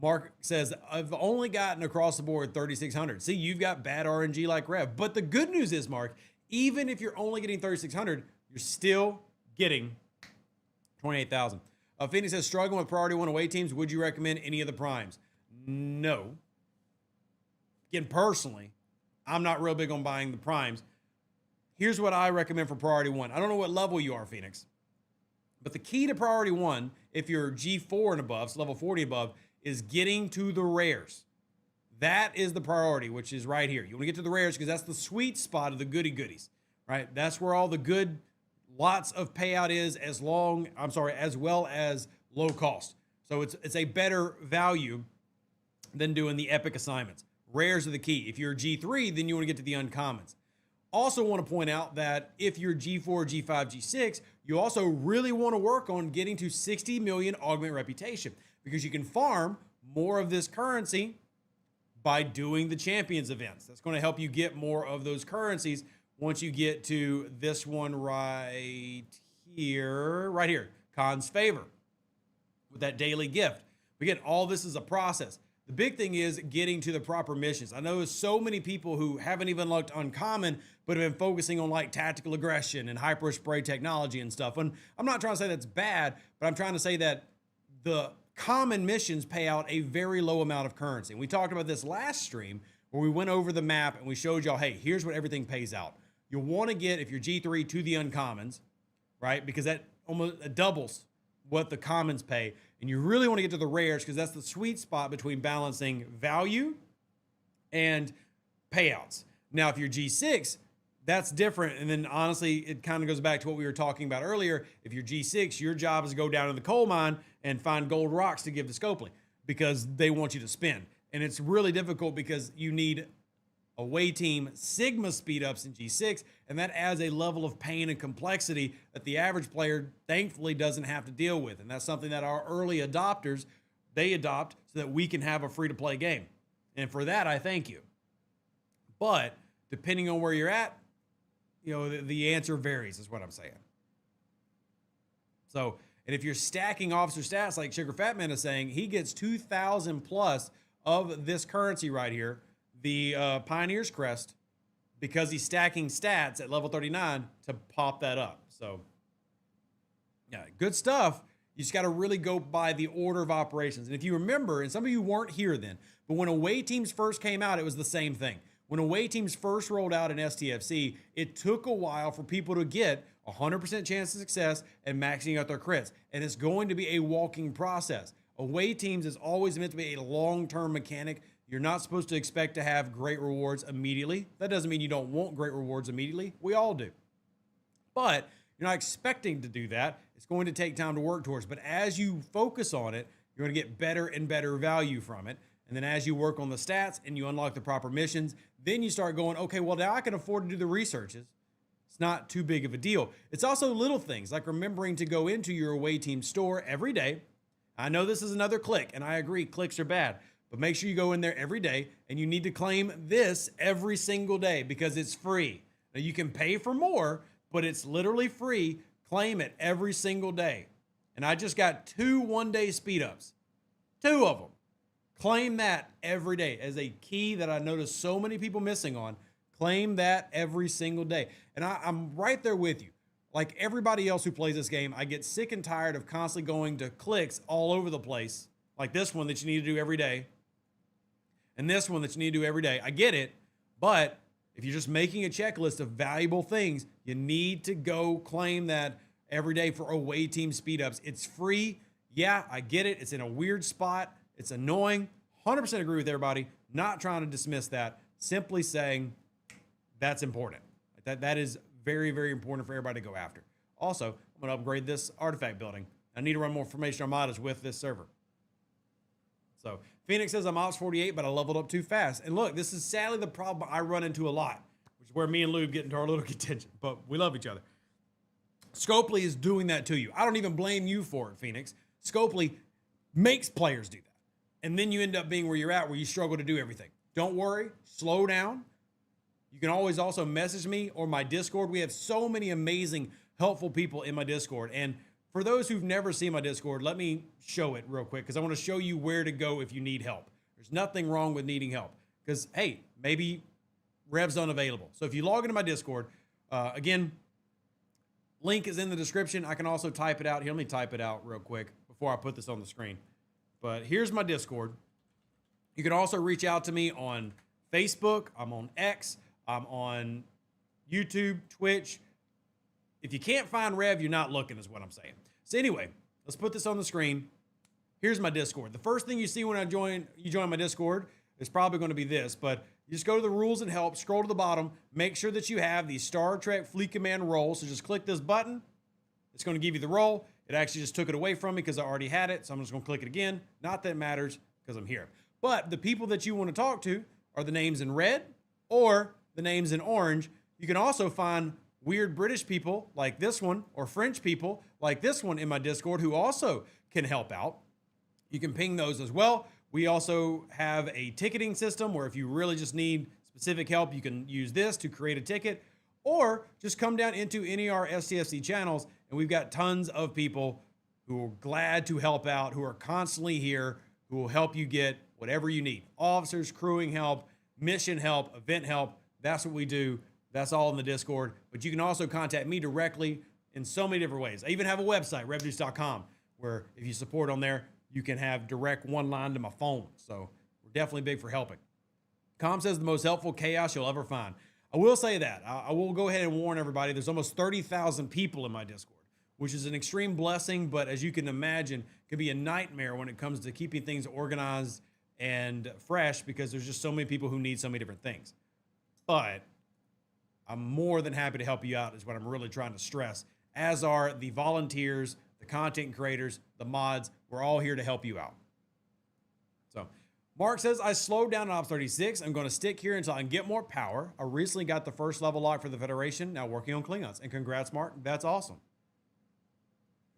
Mark says, I've only gotten across the board 3,600. See, you've got bad RNG like Rev. But the good news is, Mark, Even if you're only getting 3,600, you're still getting 28,000. Phoenix says, struggling with priority 1 away teams. Would you recommend any of the primes? No. Again, personally, I'm not real big on buying the primes. Here's what I recommend for priority 1. I don't know what level you are, Phoenix, but the key to priority 1, if you're G4 and above, so level 40 above, is getting to the rares. That is the priority, which is right here. You want to get to the rares because that's the sweet spot of the goody goodies, right? That's where all the good, lots of payout is, as well as low cost. So it's a better value than doing the epic assignments. Rares are the key. If you're G3, then you want to get to the uncommons. Also want to point out that if you're G4, G5, G6, you also really want to work on getting to 60 million augment reputation, because you can farm more of this currency by doing the champions events. That's going to help you get more of those currencies once you get to this one right here, Khan's favor, with that daily gift. Again, all this is a process. The big thing is getting to the proper missions. I know so many people who haven't even looked uncommon, but have been focusing on like tactical aggression and hyper spray technology and stuff. And I'm not trying to say that's bad, but I'm trying to say that the common missions pay out a very low amount of currency. And we talked about this last stream where we went over the map and we showed y'all, hey, here's what everything pays out. You'll want to get, if you're G3, to the uncommons, right? Because that almost doubles what the commons pay. And you really want to get to the rares because that's the sweet spot between balancing value and payouts. Now, if you're G6, that's different. And then honestly, it kind of goes back to what we were talking about earlier. If you're G6, your job is to go down to the coal mine and find gold rocks to give to Scopely because they want you to spend. And it's really difficult because you need away team Sigma speed ups in G6, and that adds a level of pain and complexity that the average player thankfully doesn't have to deal with. And that's something that our early adopters, they adopt so that we can have a free to play game. And for that, I thank you. But depending on where you're at, you know, the answer varies is what I'm saying. So, and if you're stacking officer stats like Sugar Fat Man is saying, he gets 2,000 plus of this currency right here, the Pioneer's Crest, because he's stacking stats at level 39 to pop that up. So, yeah, good stuff. You just got to really go by the order of operations. And if you remember, and some of you weren't here then, but when away teams first came out, it was the same thing. When away teams first rolled out in STFC, it took a while for people to get 100% chance of success and maxing out their crits. And it's going to be a walking process. Away teams is always meant to be a long-term mechanic. You're not supposed to expect to have great rewards immediately. That doesn't mean you don't want great rewards immediately. We all do. But you're not expecting to do that. It's going to take time to work towards. But as you focus on it, you're going to get better and better value from it. And then as you work on the stats and you unlock the proper missions, then you start going, okay, well, now I can afford to do the researches. It's not too big of a deal. It's also little things like remembering to go into your away team store every day. I know this is another click, and I agree, clicks are bad. But make sure you go in there every day, and you need to claim this every single day because it's free. Now, you can pay for more, but it's literally free. Claim it every single day. And I just got 2 one-day speed ups. 2 of them. Claim that every day as a key that I noticed so many people missing on. Claim that every single day. And I'm right there with you. Like everybody else who plays this game, I get sick and tired of constantly going to clicks all over the place. Like this one that you need to do every day. And this one that you need to do every day. I get it. But if you're just making a checklist of valuable things, you need to go claim that every day for away team speed ups. It's free. Yeah, I get it. It's in a weird spot. It's annoying. 100% agree with everybody. Not trying to dismiss that. Simply saying that's important. That is very, very important for everybody to go after. Also, I'm going to upgrade this artifact building. I need to run more formation armadas with this server. So Phoenix says I'm ops 48, but I leveled up too fast. And look, this is sadly the problem I run into a lot, which is where me and Lube get into our little contention, but we love each other. Scopely is doing that to you. I don't even blame you for it, Phoenix. Scopely makes players do that. And then you end up being where you're at, where you struggle to do everything. Don't worry, slow down. You can always also message me or my Discord. We have so many amazing, helpful people in my Discord. And for those who've never seen my Discord, let me show it real quick because I want to show you where to go if you need help. There's nothing wrong with needing help because, hey, maybe Rev's unavailable. So if you log into my Discord, Again, link is in the description. I can also type it out. Here, let me type it out real quick before I put this on the screen. But here's my Discord. You can also reach out to me on Facebook. I'm on X. I'm on YouTube, Twitch. If you can't find Rev, you're not looking, is what I'm saying. So anyway, let's put this on the screen. Here's my Discord. The first thing you see when you join my Discord is probably going to be this, but you just go to the rules and help, scroll to the bottom, make sure that you have the Star Trek Fleet Command role. So just click this button. It's going to give you the role. It actually just took it away from me because I already had it. So I'm just going to click it again. Not that it matters because I'm here. But the people that you want to talk to are the names in red or the names in orange. You can also find weird British people like this one or French people like this one in my Discord who also can help out. You can ping those as well. We also have a ticketing system where if you really just need specific help, you can use this to create a ticket or just come down into any of our STFC channels. And we've got tons of people who are glad to help out, who are constantly here, who will help you get whatever you need. Officers, crewing help, mission help, event help. That's what we do. That's all in the Discord. But you can also contact me directly in so many different ways. I even have a website, revduce.com, where if you support on there, you can have direct one line to my phone. So we're definitely big for helping. Com says the most helpful chaos you'll ever find. I will say that. I will go ahead and warn everybody. There's almost 30,000 people in my Discord, which is an extreme blessing, but as you can imagine, can be a nightmare when it comes to keeping things organized and fresh because there's just so many people who need so many different things. But I'm more than happy to help you out is what I'm really trying to stress, as are the volunteers, the content creators, the mods. We're all here to help you out. So Mark says, I slowed down on Ops 36. I'm going to stick here until I can get more power. I recently got the first level lock for the Federation, now working on Klingons. And congrats, Mark. That's awesome.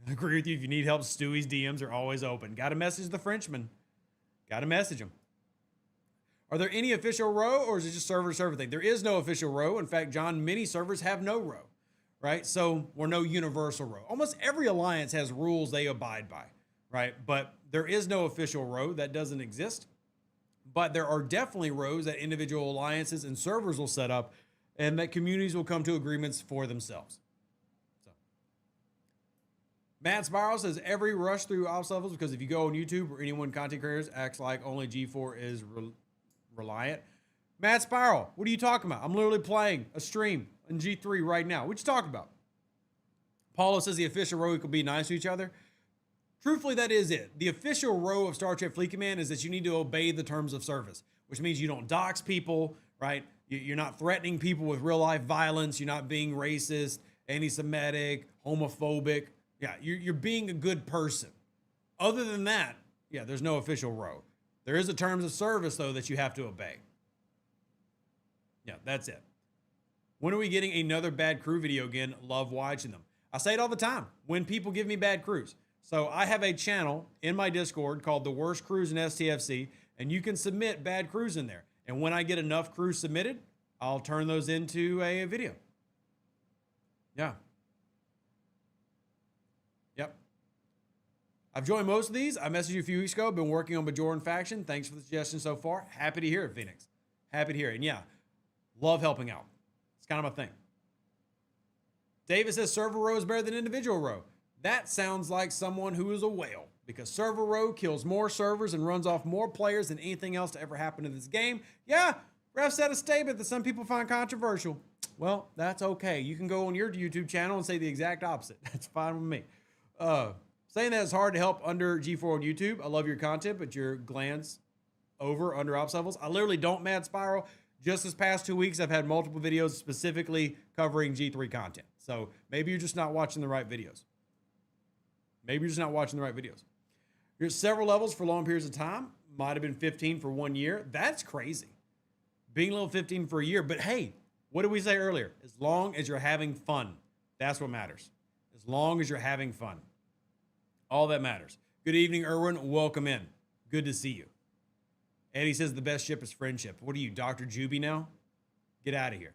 I agree with you. If you need help, Stewie's DMs are always open. Got to message the Frenchman. Got to message him. Are there any official row or is it just server thing? There is no official row. In fact, John, many servers have no row, right? So we're no universal row. Almost every alliance has rules they abide by, right? But there is no official row. That doesn't exist. But there are definitely rows that individual alliances and servers will set up and that communities will come to agreements for themselves. So Matt Spiral says every rush through ops levels, because if you go on YouTube or anyone content creators acts like only G4 is reliant. Matt Spiral, what are you talking about? I'm literally playing a stream in G3 right now. What you talking about? Paulo says the official row could be nice to each other. Truthfully, that is it. The official row of Star Trek Fleet Command is that you need to obey the terms of service, which means you don't dox people, right? You're not threatening people with real life violence. You're not being racist, anti-Semitic, homophobic. Yeah, you're being a good person. Other than that, yeah, there's no official row. There is a terms of service, though, that you have to obey. Yeah, that's it. When are we getting another bad crew video again? Love watching them. I say it all the time when people give me bad crews. So I have a channel in my Discord called The Worst Crews in STFC, and you can submit bad crews in there. And when I get enough crews submitted, I'll turn those into a video. Yeah. Yep. I've joined most of these. I messaged you a few weeks ago. Been working on Bajoran faction. Thanks for the suggestion so far. Happy to hear it, Phoenix. Happy to hear it. And yeah, love helping out. It's kind of my thing. David says server row is better than individual row. That sounds like someone who is a whale, because server row kills more servers and runs off more players than anything else to ever happen in this game. Yeah, Ref said a statement that some people find controversial. Well, that's okay. You can go on your YouTube channel and say the exact opposite. That's fine with me. Saying that it's hard to help under G4 on YouTube. I love your content, but your glance over under ops levels. I literally don't, Mad Spiral. Just this past 2 weeks, I've had multiple videos specifically covering G3 content. So maybe you're just not watching the right videos. Maybe you're just not watching the right videos. Here's several levels for long periods of time. Might have been 15 for 1 year. That's crazy. Being level 15 for a year. But hey, what did we say earlier? As long as you're having fun, that's what matters. As long as you're having fun. All that matters. Good evening, Erwin. Welcome in. Good to see you. Eddie says the best ship is friendship. What are you, Dr. Juby now? Get out of here.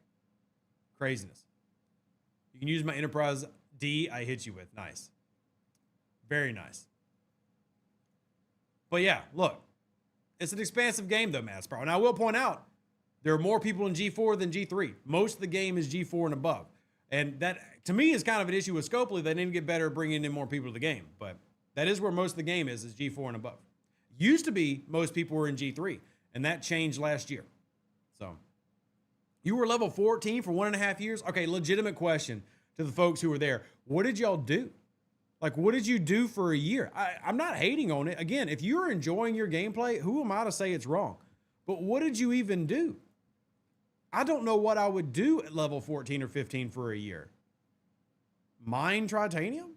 Craziness. You can use my Enterprise D I hit you with. Nice. Very nice. But yeah, look. It's an expansive game though, Matt Sprout. And I will point out, there are more people in G4 than G3. Most of the game is G4 and above. And that, to me, is kind of an issue with Scopely. They didn't get better at bringing in more people to the game. But that is where most of the game is G4 and above. Used to be most people were in G3, and that changed last year. So you were level 14 for 1.5 years? Okay, legitimate question to the folks who were there. What did y'all do? Like, what did you do for a year? I'm not hating on it. Again, if you're enjoying your gameplay, who am I to say it's wrong? But what did you even do? I don't know what I would do at level 14 or 15 for a year. Mine Tritanium?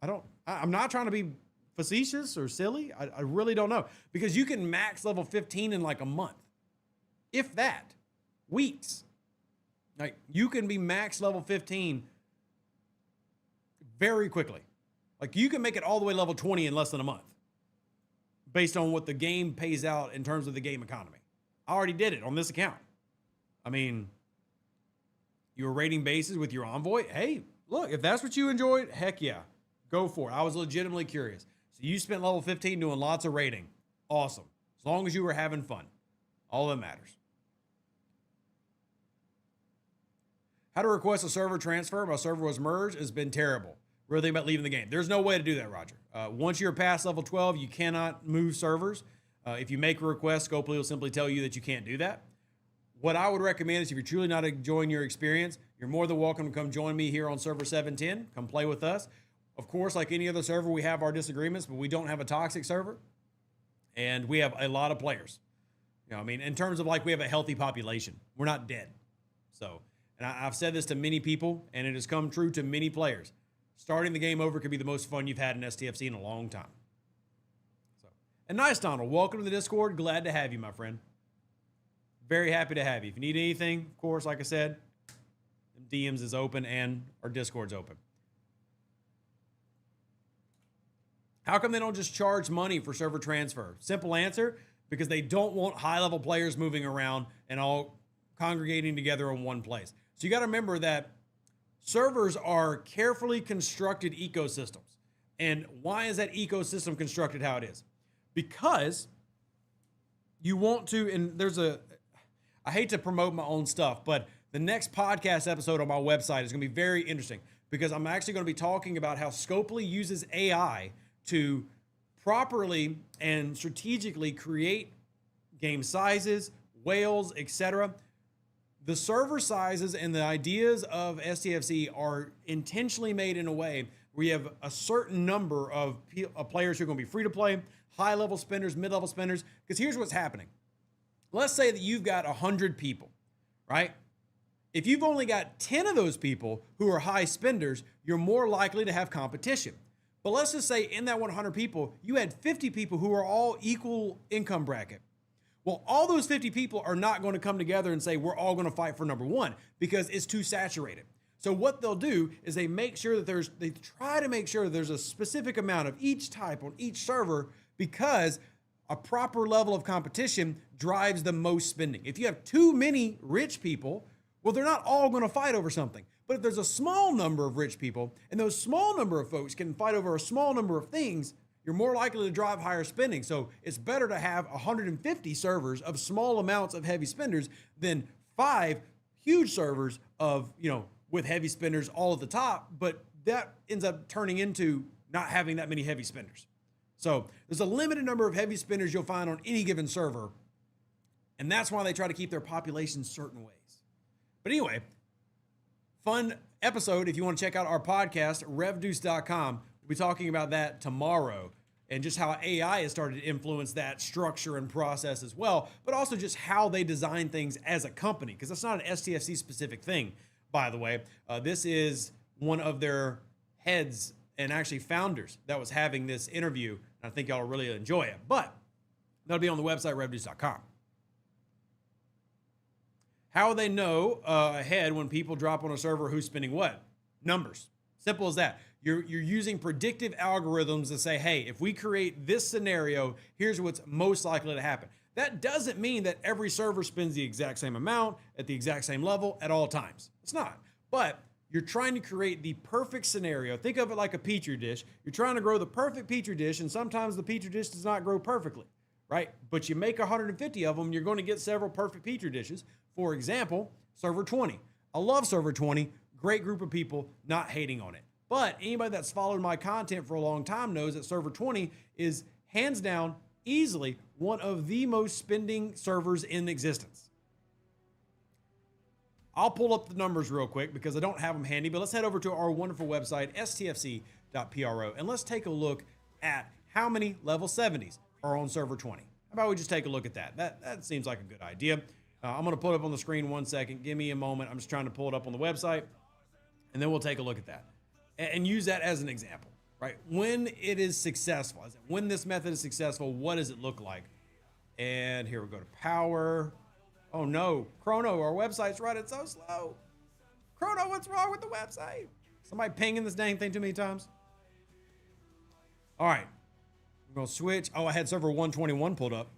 I'm not trying to be facetious or silly. I really don't know. Because you can max level 15 in like a month. If that. Weeks. Like, you can be max level 15 very quickly. Like, you can make it all the way level 20 in less than a month. Based on what the game pays out in terms of the game economy. I already did it on this account. I mean, you were raiding bases with your envoy. Hey, look, if that's what you enjoyed, heck yeah, go for it. I was legitimately curious. So you spent level 15 doing lots of raiding. Awesome. As long as you were having fun. All that matters. How to request a server transfer? My server was merged. It's been terrible. Really think about leaving the game. There's no way to do that, Roger. Once you're past level 12, you cannot move servers. If you make a request, Scopely will simply tell you that you can't do that. What I would recommend is if you're truly not enjoying your experience, you're more than welcome to come join me here on server 710. Come play with us. Of course, like any other server, we have our disagreements, but we don't have a toxic server. And we have a lot of players. You know, I mean, in terms of like we have a healthy population. We're not dead. So, and I've said this to many people, and it has come true to many players. Starting the game over could be the most fun you've had in STFC in a long time. So, and nice, Donald. Welcome to the Discord. Glad to have you, my friend. Very happy to have you. If you need anything, of course, like I said, DMs is open and our Discord's open. How come they don't just charge money for server transfer? Simple answer, because they don't want high-level players moving around and all congregating together in one place. So you got to remember that servers are carefully constructed ecosystems. And why is that ecosystem constructed how it is? Because you want to, and I hate to promote my own stuff, but the next podcast episode on my website is going to be very interesting because I'm actually going to be talking about how Scopely uses AI to properly and strategically create game sizes, whales, etc. The server sizes and the ideas of STFC are intentionally made in a way where you have a certain number of players who are going to be free to play, high-level spenders, mid-level spenders, because here's what's happening. Let's say that you've got 100 people, right? If you've only got 10 of those people who are high spenders, you're more likely to have competition. But let's just say in that 100 people, you had 50 people who are all equal income bracket. Well, all those 50 people are not going to come together and say, we're all going to fight for number one because it's too saturated. So what they'll do is they try to make sure there's a specific amount of each type on each server because a proper level of competition drives the most spending. If you have too many rich people, well, they're not all going to fight over something. But if there's a small number of rich people and those small number of folks can fight over a small number of things, you're more likely to drive higher spending. So it's better to have 150 servers of small amounts of heavy spenders than 5 huge servers of, with heavy spenders all at the top, but that ends up turning into not having that many heavy spenders. So there's a limited number of heavy spenders you'll find on any given server, and that's why they try to keep their population certain ways. But anyway, fun episode. If you want to check out our podcast, revdeuce.com, we'll be talking about that tomorrow and just how AI has started to influence that structure and process as well, but also just how they design things as a company, because that's not an STFC specific thing, by the way. This is one of their heads and actually founders that was having this interview. And I think y'all will really enjoy it, but that'll be on the website, revdeuce.com. How will they know ahead when people drop on a server who's spending what? Numbers. Simple as that. You're using predictive algorithms to say, hey, if we create this scenario, here's what's most likely to happen. That doesn't mean that every server spends the exact same amount at the exact same level at all times. It's not. But you're trying to create the perfect scenario. Think of it like a petri dish. You're trying to grow the perfect petri dish, and sometimes the petri dish does not grow perfectly, right? But you make 150 of them, you're going to get several perfect petri dishes. For example, server 20. I love server 20. great group of people, not hating on it. But anybody that's followed my content for a long time knows that server 20 is hands down, easily one of the most spending servers in existence. I'll pull up the numbers real quick because I don't have them handy, but let's head over to our wonderful website, stfc.pro, and let's take a look at how many level 70s are on server 20. How about we just take a look at that? That seems like a good idea. I'm going to put it up on the screen 1 second. Give me a moment. I'm just trying to pull it up on the website, and then we'll take a look at that and use that as an example, right? When it is successful, when this method is successful, what does it look like? And here we go to power. Oh no, Chrono, our website's running so slow. Chrono, what's wrong with the website? Somebody pinging this dang thing too many times. All right, we're gonna switch. Oh, I had server 121 pulled up.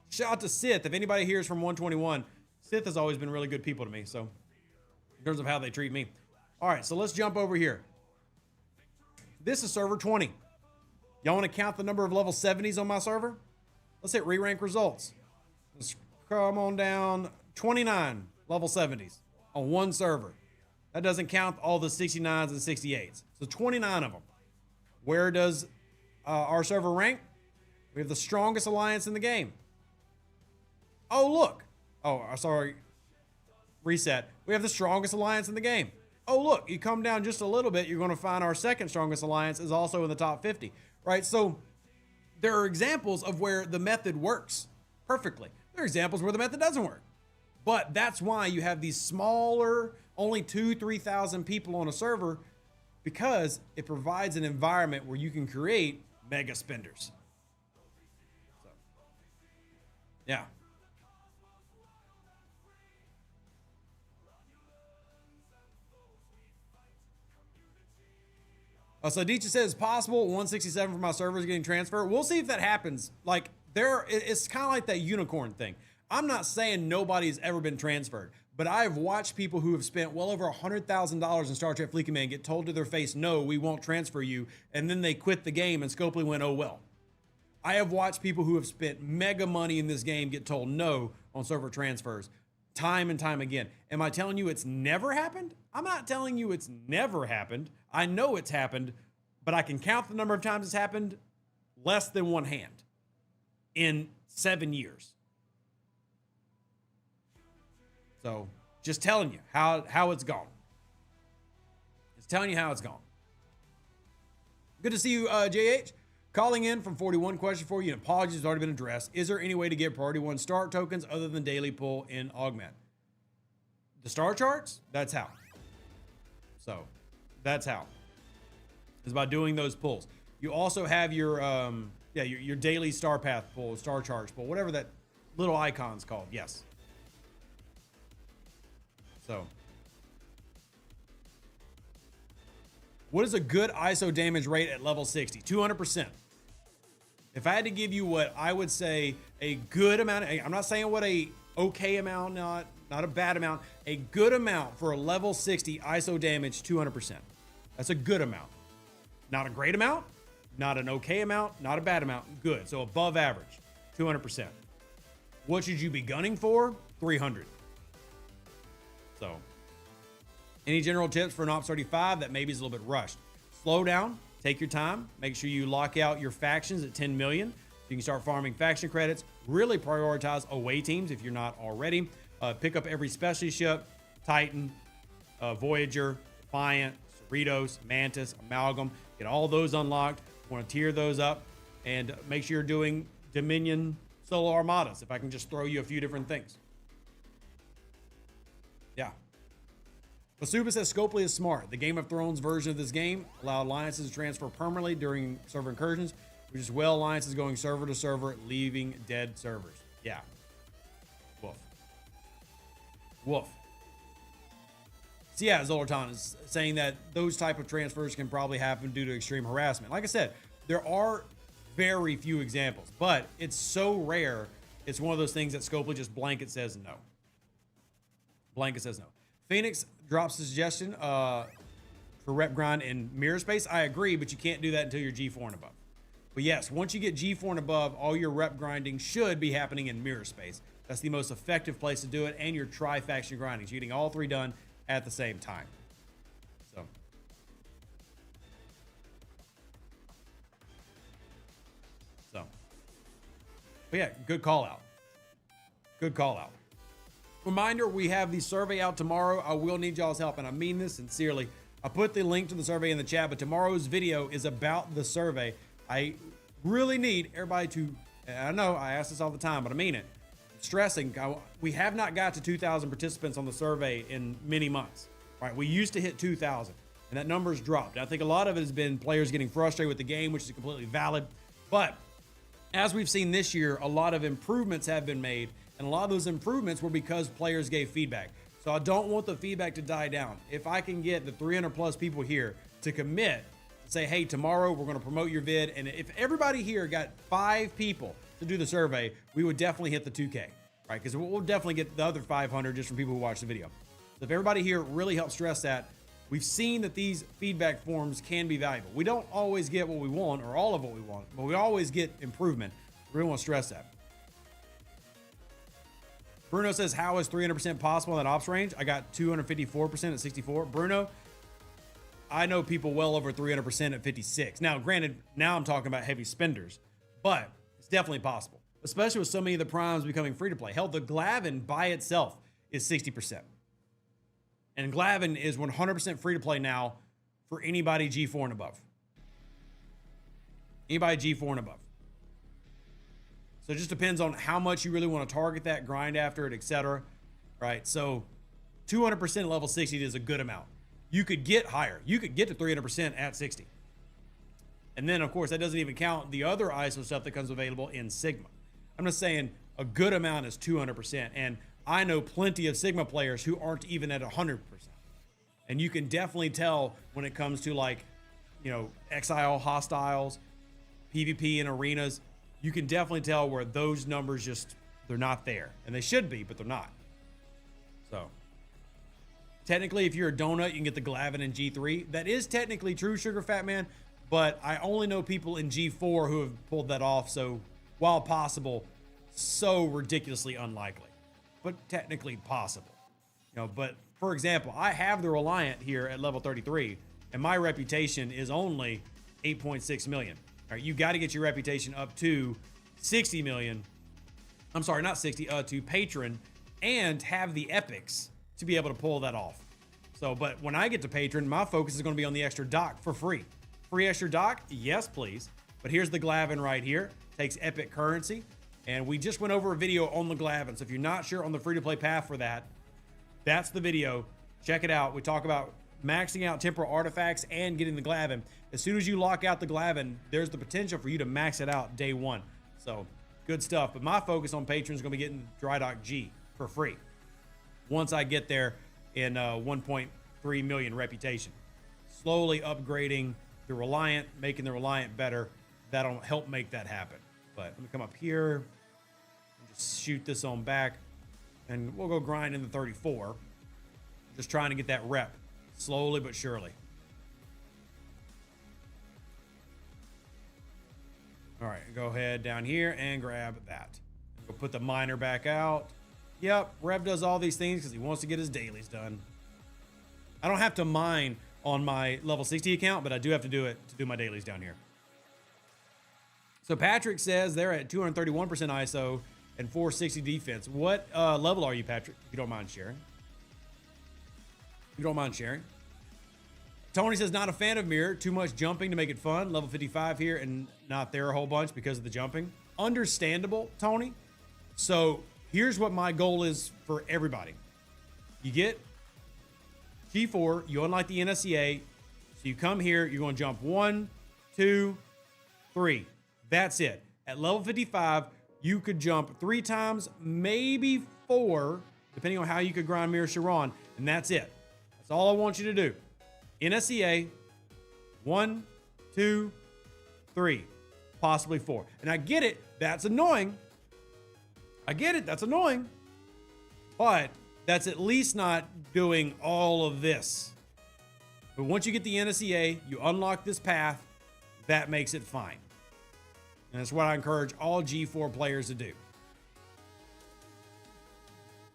Shout out to Sith. If anybody here is from 121, Sith has always been really good people to me. So in terms of how they treat me. All right, so let's jump over here. This is server 20. Y'all want to count the number of level 70s on my server? Let's hit re-rank results. Let's come on down. 29 level 70s on one server. That doesn't count all the 69s and 68s. So 29 of them. Where does our server rank? We have the strongest alliance in the game. Oh, look. Oh, sorry. Reset. We have the strongest alliance in the game. Oh, look, you come down just a little bit, you're going to find our second strongest alliance is also in the top 50, right? So there are examples of where the method works perfectly. There are examples where the method doesn't work. But that's why you have these smaller, only 2,000-3,000 people on a server, because it provides an environment where you can create mega spenders. So, yeah. So Deecha says possible 167 for my servers getting transferred. We'll see if that happens. Like it's kind of like that unicorn thing. I'm not saying nobody's ever been transferred, but I've watched people who have spent well over $100,000 in Star Trek Fleet Command get told to their face, no, we won't transfer you. And then they quit the game and Scopely went, oh, well. I have watched people who have spent mega money in this game get told no on server transfers time and time again. Am I telling you it's never happened? I'm not telling you it's never happened. I know it's happened, but I can count the number of times it's happened less than one hand in 7 years. So just telling you how it's gone. Just telling you how it's gone. Good to see you, JH. Calling in from 41, question for you, and apologies, has already been addressed. Is there any way to get priority 1 start tokens other than daily pull in Augment? The star charts? That's how. So that's how. It's by doing those pulls. You also have your your daily star path pull, star charge pull, whatever that little icon's called. Yes. So what is a good ISO damage rate at level 60? 200%. If I had to give you what I would say a good amount, I'm not saying what a okay amount, not a bad amount, a good amount for a level 60 ISO damage, 200%. That's a good amount. Not a great amount, not an okay amount, not a bad amount, good. So above average, 200%. What should you be gunning for? 300. So any general tips for an Ops 35 that maybe is a little bit rushed? Slow down, take your time, make sure you lock out your factions at 10 million. You can start farming faction credits, really prioritize away teams if you're not already. Pick up every specialty ship, Titan, Voyager, Defiant, Cerritos, Mantis, Amalgam. Get all those unlocked. Want to tier those up and make sure you're doing Dominion solo armadas. If I can just throw you a few different things. Yeah. Basuba says Scopely is smart. The Game of Thrones version of this game allowed alliances to transfer permanently during server incursions, which is well alliances going server to server, leaving dead servers. Yeah. Woof. Woof. So yeah, Zoltan is saying that those type of transfers can probably happen due to extreme harassment. Like I said, there are very few examples, but it's so rare. It's one of those things that Scopely just blanket says no. Blanket says no. Phoenix drops a suggestion for rep grind in mirror space. I agree, but you can't do that until you're G4 and above. But yes, once you get G4 and above, all your rep grinding should be happening in mirror space. That's the most effective place to do it, and your tri-faction grinding. So you're getting all 3 done at the same time. But yeah, good call out. Good call out. Reminder, we have the survey out tomorrow. I will need y'all's help, and I mean this sincerely. I put the link to the survey in the chat, but tomorrow's video is about the survey. I really need everybody to, I know I ask this all the time, but I mean it. Stressing, we have not got to 2,000 participants on the survey in many months. Right? We used to hit 2,000, and that number's dropped. I think a lot of it has been players getting frustrated with the game, which is completely valid. But as we've seen this year, a lot of improvements have been made, and a lot of those improvements were because players gave feedback. So I don't want the feedback to die down. If I can get the 300 plus people here to commit, say, hey, tomorrow we're going to promote your vid, and if everybody here got 5 people to do the survey, we would definitely hit the 2K, right? Because we'll definitely get the other 500 just from people who watch the video. So if everybody here really helps stress that, we've seen that these feedback forms can be valuable. We don't always get what we want or all of what we want, but we always get improvement. We really want to stress that. Bruno says, how is 300% possible in that ops range? I got 254% at 64. Bruno, I know people well over 300% at 56. Now, granted, now I'm talking about heavy spenders, but it's definitely possible, especially with so many of the primes becoming free to play. Hell, the Glavin by itself is 60%. And Glavin is 100% free to play now for anybody G4 and above. Anybody G4 and above. So it just depends on how much you really want to target that, grind after it, etc. Right? So 200% at level 60 is a good amount. You could get higher. You could get to 300% at 60. And then, of course, that doesn't even count the other ISO stuff that comes available in Sigma. I'm just saying a good amount is 200%. And I know plenty of Sigma players who aren't even at 100%. And you can definitely tell when it comes to, like, you know, exile hostiles, PvP in arenas. You can definitely tell where those numbers just, they're not there. And they should be, but they're not. So, technically, if you're a donut, you can get the Glavin in G3. That is technically true, Sugar Fat Man, but I only know people in G4 who have pulled that off. So, while possible, so ridiculously unlikely, but technically possible. You know, but for example, I have the Reliant here at level 33, and my reputation is only 8.6 million. All right, you got to get your reputation up to 60 million. I'm sorry, not 60, to patron, and have the epics to be able to pull that off. So, but when I get to patron, my focus is going to be on the extra dock for free. Free extra dock? Yes, please. But here's the Glavin right here. Takes epic currency. And we just went over a video on the Glavin. So if you're not sure on the free-to-play path for that, that's the video. Check it out. We talk about maxing out temporal artifacts and getting the Glavin. As soon as you lock out the Glavin, there's the potential for you to max it out day one. So good stuff. But my focus on Patreon is going to be getting Dry Dock G for free once I get there in 1.3 million reputation. Slowly upgrading the Reliant, making the Reliant better. That'll help make that happen. But let me come up here and just shoot this on back, and we'll go grind in the 34. Just trying to get that rep slowly but surely. All right, go ahead down here and grab that. We'll put the miner back out. Yep, Rev does all these things because he wants to get his dailies done. I don't have to mine on my level 60 account, but I do have to do it to do my dailies down here. So Patrick says they're at 231% ISO and 460 defense. What level are you, Patrick, if you don't mind sharing? If you don't mind sharing. Tony says, not a fan of mirror. Too much jumping to make it fun. Level 55 here and not there a whole bunch because of the jumping. Understandable, Tony. So here's what my goal is for everybody. You get G4, you unlock the NSCA. So you come here, you're going to jump 1, 2, 3. That's it. At level 55, you could jump 3 times, maybe 4, depending on how you could grind Mirror Sharon, and that's it. That's all I want you to do. NSCA, 1, 2, 3, possibly 4. And I get it, that's annoying. I get it, that's annoying. But that's at least not doing all of this. But once you get the NSCA, you unlock this path, that makes it fine. And that's what I encourage all G4 players to do.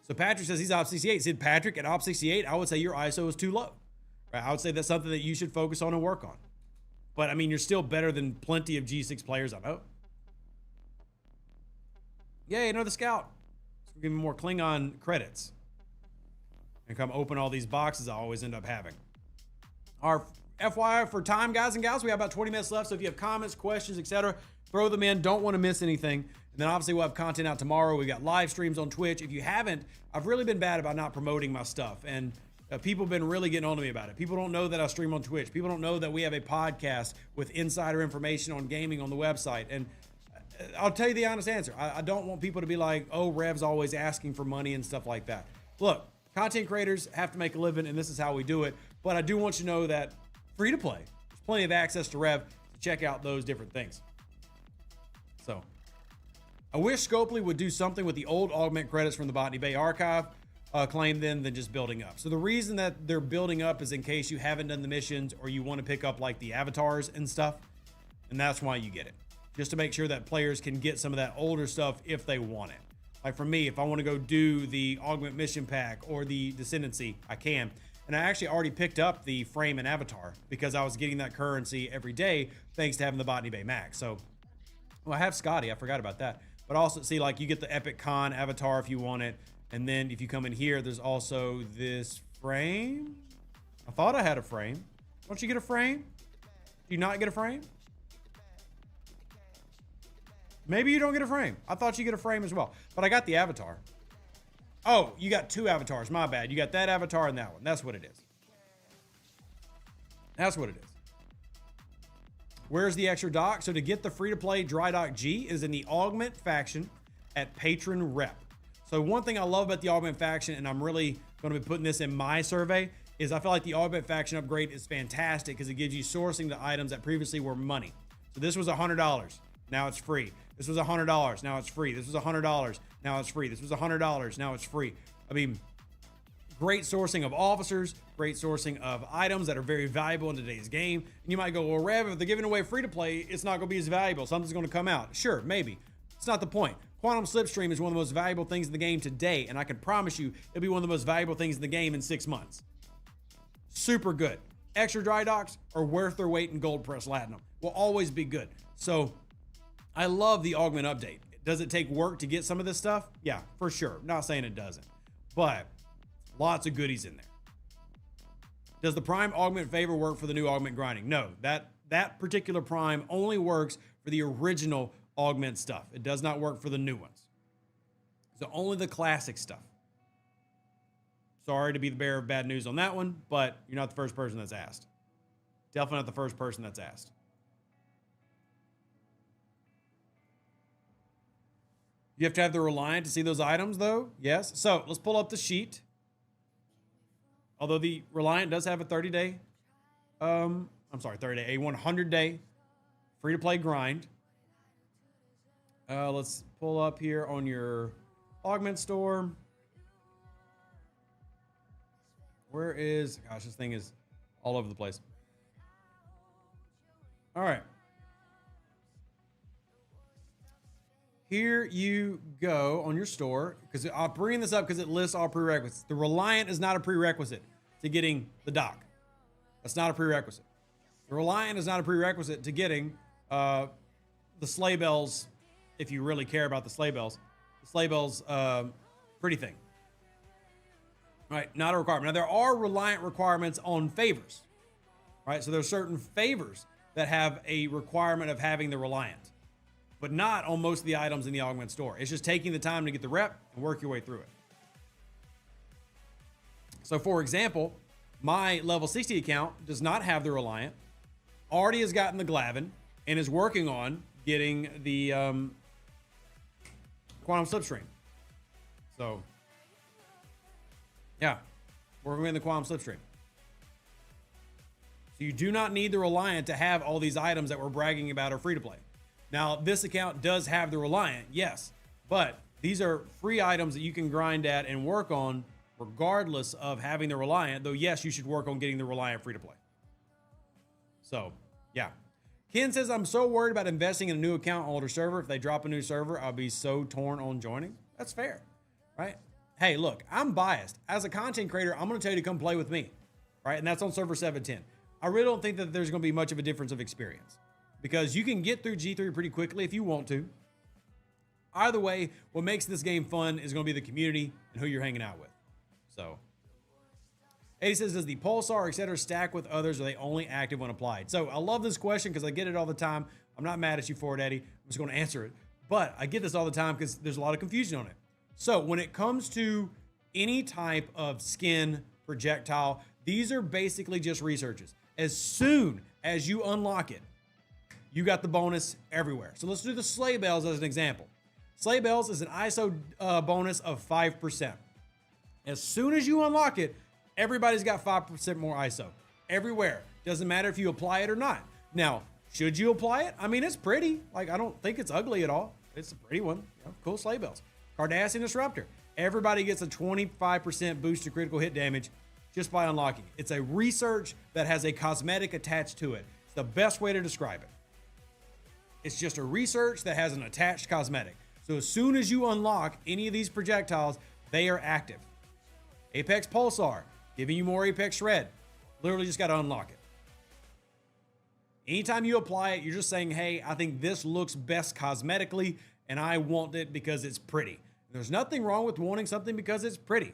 So Patrick says he's Op 68. Said Patrick, at Op 68, I would say your ISO is too low. Right? I would say that's something that you should focus on and work on. But I mean, you're still better than plenty of G6 players I know. Yay, another scout. It's gonna give me more Klingon credits. And come open all these boxes I always end up having. Our FYI for time, guys and gals, we have about 20 minutes left. So if you have comments, questions, etc., throw them in. Don't want to miss anything. And then obviously we'll have content out tomorrow. We've got live streams on Twitch. If you haven't, I've really been bad about not promoting my stuff. And people have been really getting on to me about it. People don't know that I stream on Twitch. People don't know that we have a podcast with insider information on gaming on the website. And I'll tell you the honest answer. I don't want people to be like, oh, Rev's always asking for money and stuff like that. Look, content creators have to make a living, and this is how we do it. But I do want you to know that free to play, there's plenty of access to Rev to check out those different things. So I wish Scopely would do something with the old augment credits from the Botany Bay archive claim then than just building up. So the reason that they're building up is in case you haven't done the missions or you want to pick up like the avatars and stuff. And that's why you get it. Just to make sure that players can get some of that older stuff if they want it. Like for me, if I want to go do the augment mission pack or the descendancy, I can. And I actually already picked up the frame and avatar because I was getting that currency every day thanks to having the Botany Bay Max. So, well, I have Scotty. I forgot about that. But also, see, like you get the Epic Con avatar if you want it. And then if you come in here, there's also this frame. I thought I had a frame. Don't you get a frame? Do you not get a frame? Maybe you don't get a frame. I thought you get a frame as well. But I got the avatar. Oh, you got two avatars. My bad. You got that avatar and that one. That's what it is. That's what it is. Where's the extra dock? So to get the free-to-play Dry Dock G is in the Augment faction at Patron Rep. So one thing I love about the Augment faction, and I'm really going to be putting this in my survey, is I feel like the Augment faction upgrade is fantastic because it gives you sourcing the items that previously were money. So this was $100. Now it's free. This was $100. Now it's free. This was $100. Now it's free. This was $100. Now it's free. I mean, great sourcing of officers, great sourcing of items that are very valuable in today's game. And you might go, well, Rev, if they're giving away free to play, it's not going to be as valuable. Something's going to come out. Sure, maybe. It's not the point. Quantum Slipstream is one of the most valuable things in the game today. And I can promise you it'll be one of the most valuable things in the game in 6 months. Super good. Extra dry docks are worth their weight in gold press platinum. Will always be good. So I love the augment update. Does it take work to get some of this stuff? Yeah, for sure. Not saying it doesn't, but lots of goodies in there. Does the prime augment favor work for the new augment grinding? No, that particular prime only works for the original augment stuff. It does not work for the new ones. So only the classic stuff. Sorry to be the bearer of bad news on that one, but you're not the first person that's asked. Definitely not the first person that's asked. You have to have the Reliant to see those items, though. Yes. So let's pull up the sheet. Although the Reliant does have a 30-day, a 100-day free-to-play grind. Let's pull up here on your augment store. Where is, gosh, this thing is all over the place. All right. Here you go on your store, because I'll bring this up because it lists all prerequisites. The Reliant is not a prerequisite to getting the dock. That's not a prerequisite. The Reliant is not a prerequisite to getting the sleigh bells, if you really care about the sleigh bells. The sleigh bells pretty thing. Right, not a requirement. Now, there are Reliant requirements on favors. Right, so there's certain favors that have a requirement of having the Reliant, but not on most of the items in the augment store. It's just taking the time to get the rep and work your way through it. So for example, my level 60 account does not have the Reliant, already has gotten the Glavin, and is working on getting the Quantum Slipstream. So yeah, working in the Quantum Slipstream. So you do not need the Reliant to have all these items that we're bragging about are free to play. Now, this account does have the Reliant, yes, but these are free items that you can grind at and work on regardless of having the Reliant, though yes, you should work on getting the Reliant free to play. So, yeah. Ken says, I'm so worried about investing in a new account on older server. If they drop a new server, I'll be so torn on joining. That's fair, right? Hey, look, I'm biased. As a content creator, I'm going to tell you to come play with me, right? And that's on server 710. I really don't think that there's going to be much of a difference of experience, because you can get through G3 pretty quickly if you want to. Either way, what makes this game fun is going to be the community and who you're hanging out with. So, Eddie says, does the pulsar, etc., stack with others, or are they only active when applied? So I love this question because I get it all the time. I'm not mad at you for it, Eddie. I'm just going to answer it. But I get this all the time because there's a lot of confusion on it. So when it comes to any type of skin projectile, these are basically just researches. As soon as you unlock it, you got the bonus everywhere. So let's do the sleigh bells as an example. Sleigh bells is an ISO bonus of 5%. As soon as you unlock it, everybody's got 5% more ISO everywhere. Doesn't matter if you apply it or not. Now, should you apply it? I mean, it's pretty. Like, I don't think it's ugly at all. It's a pretty one. You know, cool sleigh bells. Cardassian Disruptor. Everybody gets a 25% boost to critical hit damage just by unlocking it. It's a research that has a cosmetic attached to it. It's the best way to describe it. It's just a research that has an attached cosmetic. So as soon as you unlock any of these projectiles, they are active. Apex Pulsar, giving you more Apex Shred. Literally just got to unlock it. Anytime you apply it, you're just saying, hey, I think this looks best cosmetically, and I want it because it's pretty. There's nothing wrong with wanting something because it's pretty.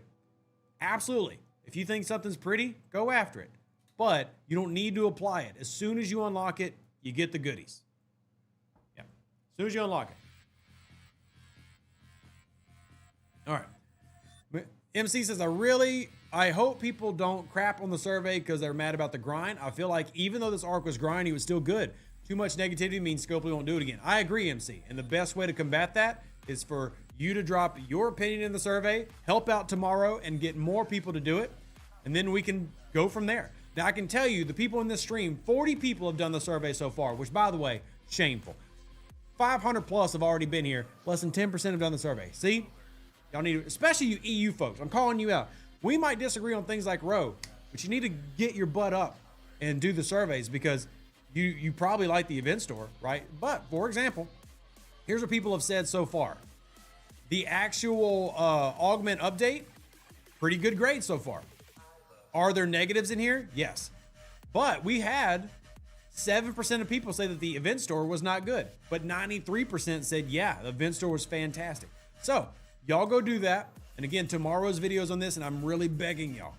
Absolutely. If you think something's pretty, go after it. But you don't need to apply it. As soon as you unlock it, you get the goodies. Yeah. As soon as you unlock it. All right. MC says, I hope people don't crap on the survey because they're mad about the grind. I feel like even though this arc was grindy, it was still good. Too much negativity means Scopely won't do it again. I agree, MC. And the best way to combat that is for you to drop your opinion in the survey, help out tomorrow, and get more people to do it. And then we can go from there. Now, I can tell you, the people in this stream, 40 people have done the survey so far, which, by the way, shameful. 500 plus have already been here. Less than 10% have done the survey. See? Y'all need to, especially you EU folks. I'm calling you out. We might disagree on things like row, but you need to get your butt up and do the surveys because you probably like the event store, right? But, for example, here's what people have said so far. The actual augment update, pretty good grade so far. Are there negatives in here? Yes. But we had 7% of people say that the event store was not good, but 93% said, yeah, the event store was fantastic. So y'all go do that. And again, tomorrow's videos on this, and I'm really begging y'all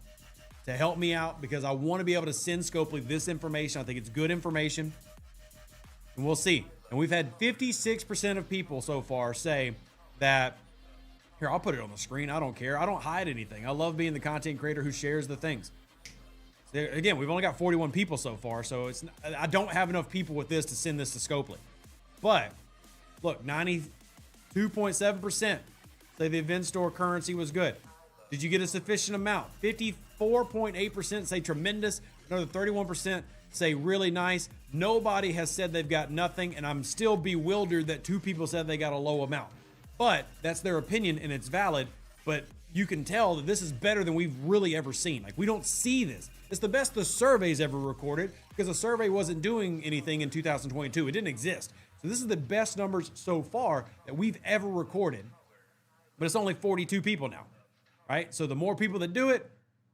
to help me out because I want to be able to send Scopely this information. I think it's good information, and we'll see. And we've had 56% of people so far say that, here, I'll put it on the screen. I don't care. I don't hide anything. I love being the content creator who shares the things. So again, we've only got 41 people so far, so I don't have enough people with this to send this to Scopely. But look, 92.7% say the event store currency was good. Did you get a sufficient amount? 54.8% say tremendous. Another 31% say really nice. Nobody has said they've got nothing, and I'm still bewildered that 2 people said they got a low amount. But that's their opinion, and it's valid. But you can tell that this is better than we've really ever seen. Like, we don't see this. It's the best the survey's ever recorded because the survey wasn't doing anything in 2022. It didn't exist. So this is the best numbers so far that we've ever recorded. But it's only 42 people now, right? So the more people that do it,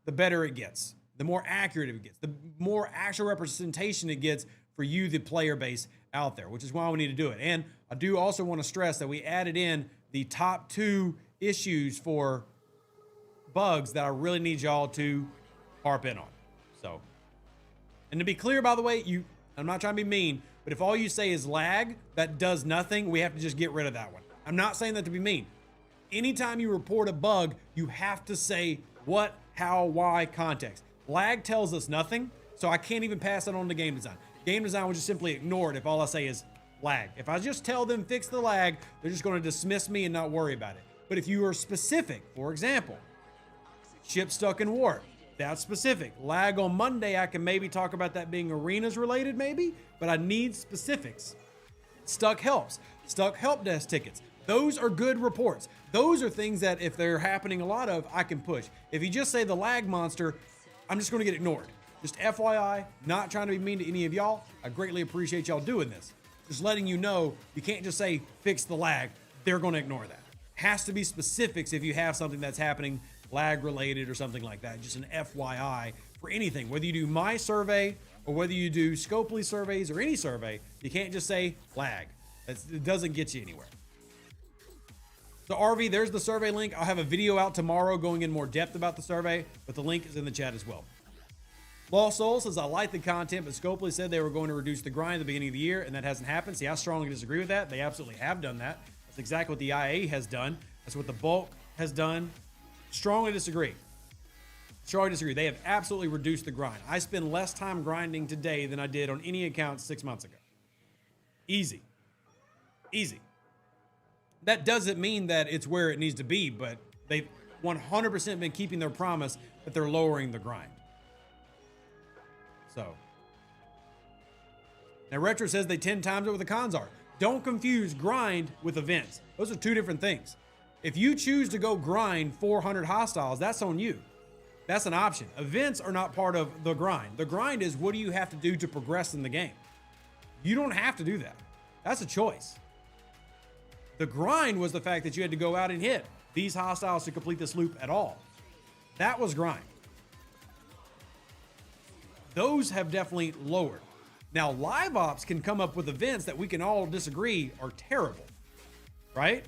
the better it gets. The more accurate it gets. The more actual representation it gets for you, the player base out there, which is why we need to do it. And I do also want to stress that we added in the top 2 issues for bugs that I really need y'all to harp in on. So, and to be clear, by the way, I'm not trying to be mean, but if all you say is lag that does nothing, we have to just get rid of that one. I'm not saying that to be mean. Anytime you report a bug, you have to say what, how, why, context. Lag tells us nothing, so I can't even pass it on to game design. Game design will just simply ignore it if all I say is lag. If I just tell them fix the lag, they're just going to dismiss me and not worry about it. But if you are specific, for example, ship stuck in warp, that's specific. Lag on Monday, I can maybe talk about that being arenas related maybe, but I need specifics. Stuck helps. Stuck help desk tickets. Those are good reports. Those are things that if they're happening a lot of, I can push. If you just say the lag monster, I'm just going to get ignored. Just FYI, not trying to be mean to any of y'all. I greatly appreciate y'all doing this. Just letting you know, you can't just say fix the lag. They're going to ignore that. Has to be specifics if you have something that's happening lag related or something like that. Just an FYI for anything, whether you do my survey or whether you do Scopely surveys or any survey, you can't just say lag. It doesn't get you anywhere. So RV, there's the survey link. I'll have a video out tomorrow going in more depth about the survey, but the link is in the chat as well. Lost Soul says, I like the content, but Scopely said they were going to reduce the grind at the beginning of the year, and that hasn't happened. See, I strongly disagree with that. They absolutely have done that. That's exactly what the IA has done. That's what the bulk has done. Strongly disagree. Strongly disagree. They have absolutely reduced the grind. I spend less time grinding today than I did on any account 6 months ago. Easy. Easy. That doesn't mean that it's where it needs to be, but they've 100% been keeping their promise that they're lowering the grind. So. Now, Retro says they 10 times over the cons are. Don't confuse grind with events. Those are two different things. If you choose to go grind 400 hostiles, that's on you. That's an option. Events are not part of the grind. The grind is what do you have to do to progress in the game. You don't have to do that. That's a choice. The grind was the fact that you had to go out and hit these hostiles to complete this loop at all. That was grind. Those have definitely lowered. Now, live ops can come up with events that we can all disagree are terrible, right?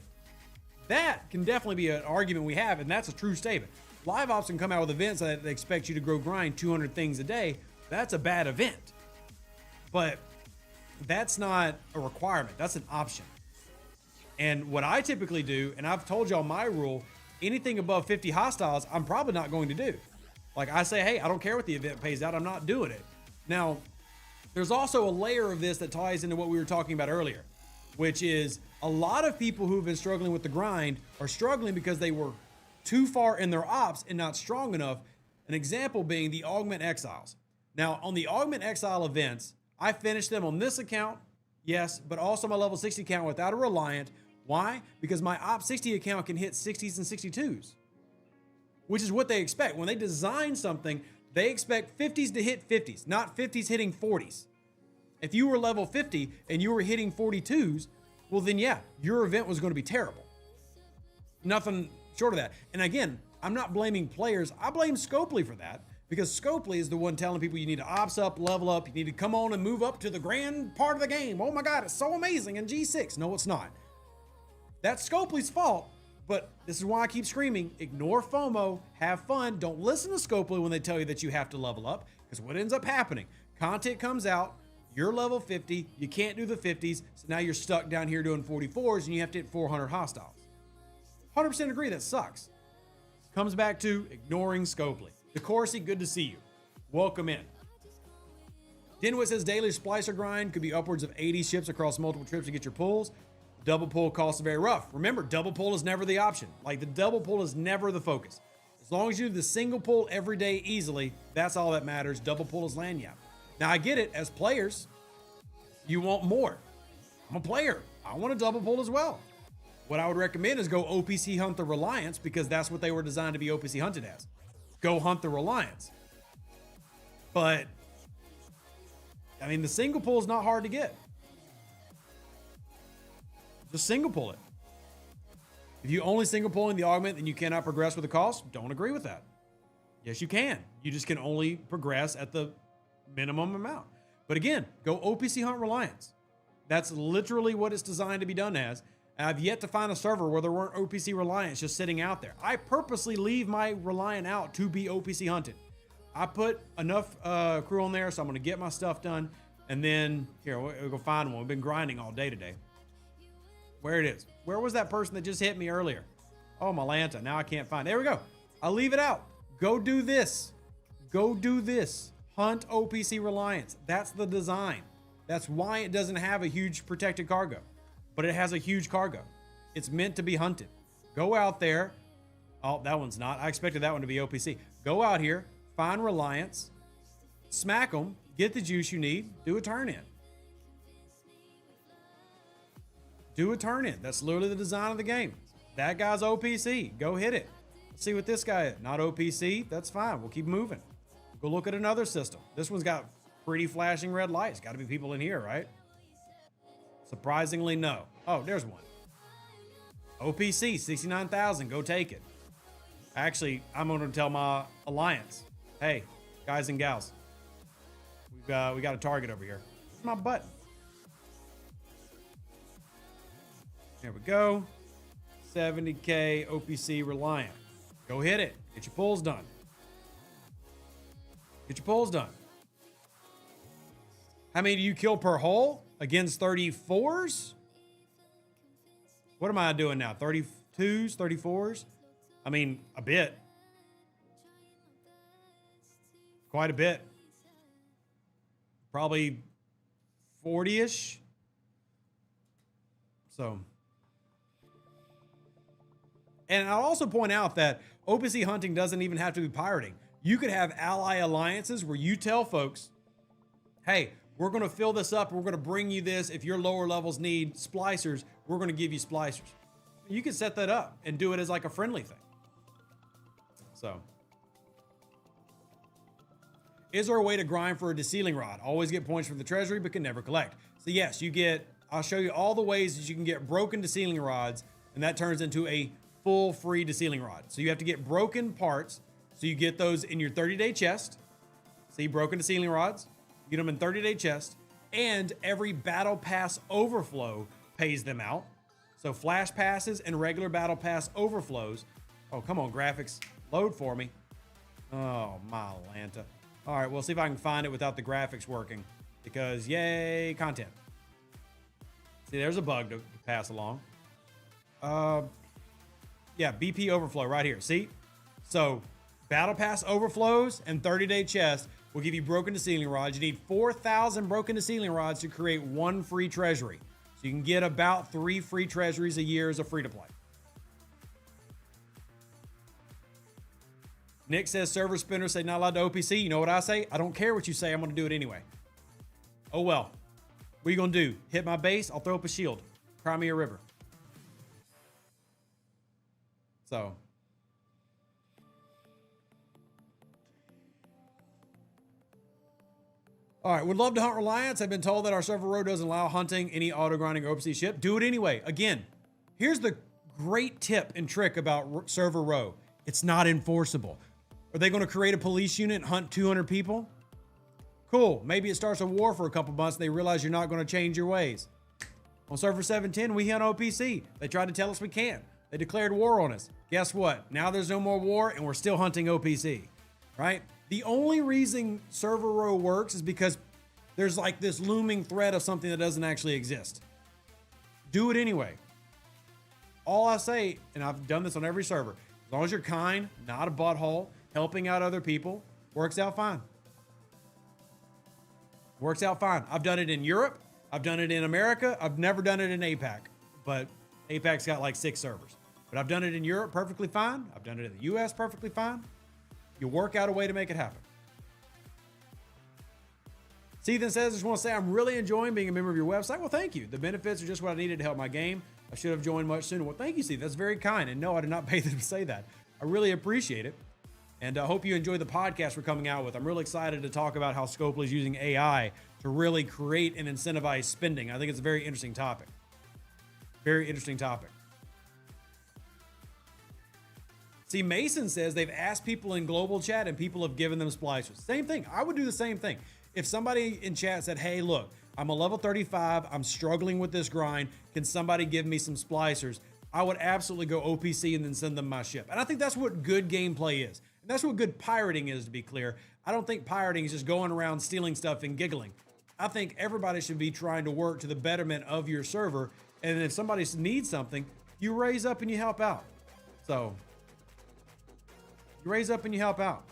That can definitely be an argument we have, and that's a true statement. Live ops can come out with events that expect you to grow grind 200 things a day. That's a bad event. But that's not a requirement. That's an option. And what I typically do, and I've told y'all my rule, anything above 50 hostiles, I'm probably not going to do. Like I say, hey, I don't care what the event pays out. I'm not doing it. Now, there's also a layer of this that ties into what we were talking about earlier, which is a lot of people who've been struggling with the grind are struggling because they were too far in their ops and not strong enough. An example being the Augment Exiles. Now, on the Augment Exile events, I finished them on this account, yes, but also my level 60 account without a Reliant. Why? Because my Op 60 account can hit 60s and 62s, which is what they expect. When they design something, they expect 50s to hit 50s, not 50s hitting 40s. If you were level 50 and you were hitting 42s, well then yeah, your event was going to be terrible. Nothing short of that. And again, I'm not blaming players. I blame Scopely for that because Scopely is the one telling people you need to ops up, level up, you need to come on and move up to the grand part of the game. Oh my God, it's so amazing in G6. No, it's not. That's Scopely's fault, but this is why I keep screaming, ignore FOMO, have fun. Don't listen to Scopely when they tell you that you have to level up, because what ends up happening, content comes out, you're level 50, you can't do the 50s, so now you're stuck down here doing 44s and you have to hit 400 hostiles. 100% agree, that sucks. Comes back to ignoring Scopely. DeCourcy, good to see you. Welcome in. Denwit says daily splicer grind could be upwards of 80 ships across multiple trips to get your pulls. Double pull costs are very rough. Remember, double pull is never the option. Like the double pull is never the focus. As long as you do the single pull every day easily, that's all that matters. Double pull is lanyap. Now I get it, as players, you want more. I'm a player. I want a double pull as well. What I would recommend is go OPC hunt the Reliance because that's what they were designed to be OPC hunted as. Go hunt the Reliance. But, I mean, the single pull is not hard to get. Just single pull it. If you only single pull in the augment, then you cannot progress with the cost. Don't agree with that. Yes, you can. You just can only progress at the minimum amount. But again, go OPC hunt Reliance. That's literally what it's designed to be done as. I've yet to find a server where there weren't OPC Reliance just sitting out there. I purposely leave my Reliant out to be OPC hunted. I put enough crew on there, so I'm going to get my stuff done. And then, here, we'll go find one. We've been grinding all day today. Where it is. Where was that person that just hit me earlier? Oh, my Lanta. Now I can't find it. There we go. I'll leave it out. Go do this. Go do this. Hunt OPC Reliance. That's the design. That's why it doesn't have a huge protected cargo. But it has a huge cargo. It's meant to be hunted. Go out there. Oh, that one's not. I expected that one to be OPC. Go out here. Find Reliance. Smack them. Get the juice you need. Do a turn in. Do a turn in. That's literally the design of the game. That guy's OPC. Go hit it. Let's see what this guy is. Not OPC. That's fine. We'll keep moving. Go look at another system. This one's got pretty flashing red lights. Got to be people in here, right? Surprisingly, no. Oh, there's one. OPC, 69,000. Go take it. Actually, I'm going to tell my alliance, hey, guys and gals, we got a target over here. Where's my button? There we go. 70K OPC Reliant. Go hit it. Get your pulls done. Get your pulls done. How many do you kill per hole? Against 34s? What am I doing now? 32s, 34s? I mean, a bit. Quite a bit. Probably 40-ish. So. And I'll also point out that OPC hunting doesn't even have to be pirating. You could have ally alliances where you tell folks, hey, we're going to fill this up. We're going to bring you this. If your lower levels need splicers, we're going to give you splicers. You can set that up and do it as like a friendly thing. So, is there a way to grind for a desealing rod? Always get points from the Treasury, but can never collect. So yes, you get, I'll show you all the ways that you can get broken desealing rods, and that turns into a full free desealing rod. So you have to get broken parts. So you get those in your 30-day chest. See, broken desealing rods. You get them in 30-day chest, and every battle pass overflow pays them out. So flash passes and regular battle pass overflows. Oh, come on, graphics. Load for me. Oh, my Lanta. All right, we'll see if I can find it without the graphics working, because yay, content. See, there's a bug to pass along. Yeah, BP overflow right here. See? So battle pass overflows and 30-day chest will give you broken desealing rods. You need 4,000 broken desealing rods to create one free treasury. So you can get about 3 free treasuries a year as a free-to-play. Nick says server spinners say not allowed to OPC. You know what I say? I don't care what you say. I'm going to do it anyway. Oh, well. What are you going to do? Hit my base? I'll throw up a shield. Cry me a river. So. All right, would love to hunt Reliance. I've been told that our server row doesn't allow hunting any auto grinding or OPC ship. Do it anyway. Again, here's the great tip and trick about server row. It's not enforceable. Are they going to create a police unit and hunt 200 people? Cool. Maybe it starts a war for a couple months and they realize you're not going to change your ways. On server 710, we hunt OPC. They tried to tell us we can't. They declared war on us. Guess what? Now there's no more war and we're still hunting OPC, right? The only reason server row works is because there's like this looming threat of something that doesn't actually exist. Do it anyway. All I say, and I've done this on every server, as long as you're kind, not a butthole, helping out other people, works out fine. Works out fine. I've done it in Europe. I've done it in America. I've never done it in APAC, but APAC's got like 6 servers. But I've done it in Europe perfectly fine. I've done it in the US perfectly fine. You work out a way to make it happen. Seethan says, I just want to say I'm really enjoying being a member of your website. Well, thank you. The benefits are just what I needed to help my game. I should have joined much sooner. Well, thank you, Seethan. That's very kind. And no, I did not pay them to say that. I really appreciate it. And I hope you enjoy the podcast we're coming out with. I'm really excited to talk about how Scopely is using AI to really create and incentivize spending. I think it's a very interesting topic. Very interesting topic. See, Mason says they've asked people in global chat and people have given them splicers. Same thing. I would do the same thing. If somebody in chat said, hey, look, I'm a level 35. I'm struggling with this grind. Can somebody give me some splicers? I would absolutely go OPC and then send them my ship. And I think that's what good gameplay is. And that's what good pirating is, to be clear. I don't think pirating is just going around stealing stuff and giggling. I think everybody should be trying to work to the betterment of your server. And if somebody needs something, you raise up and you help out. So you raise up and you help out.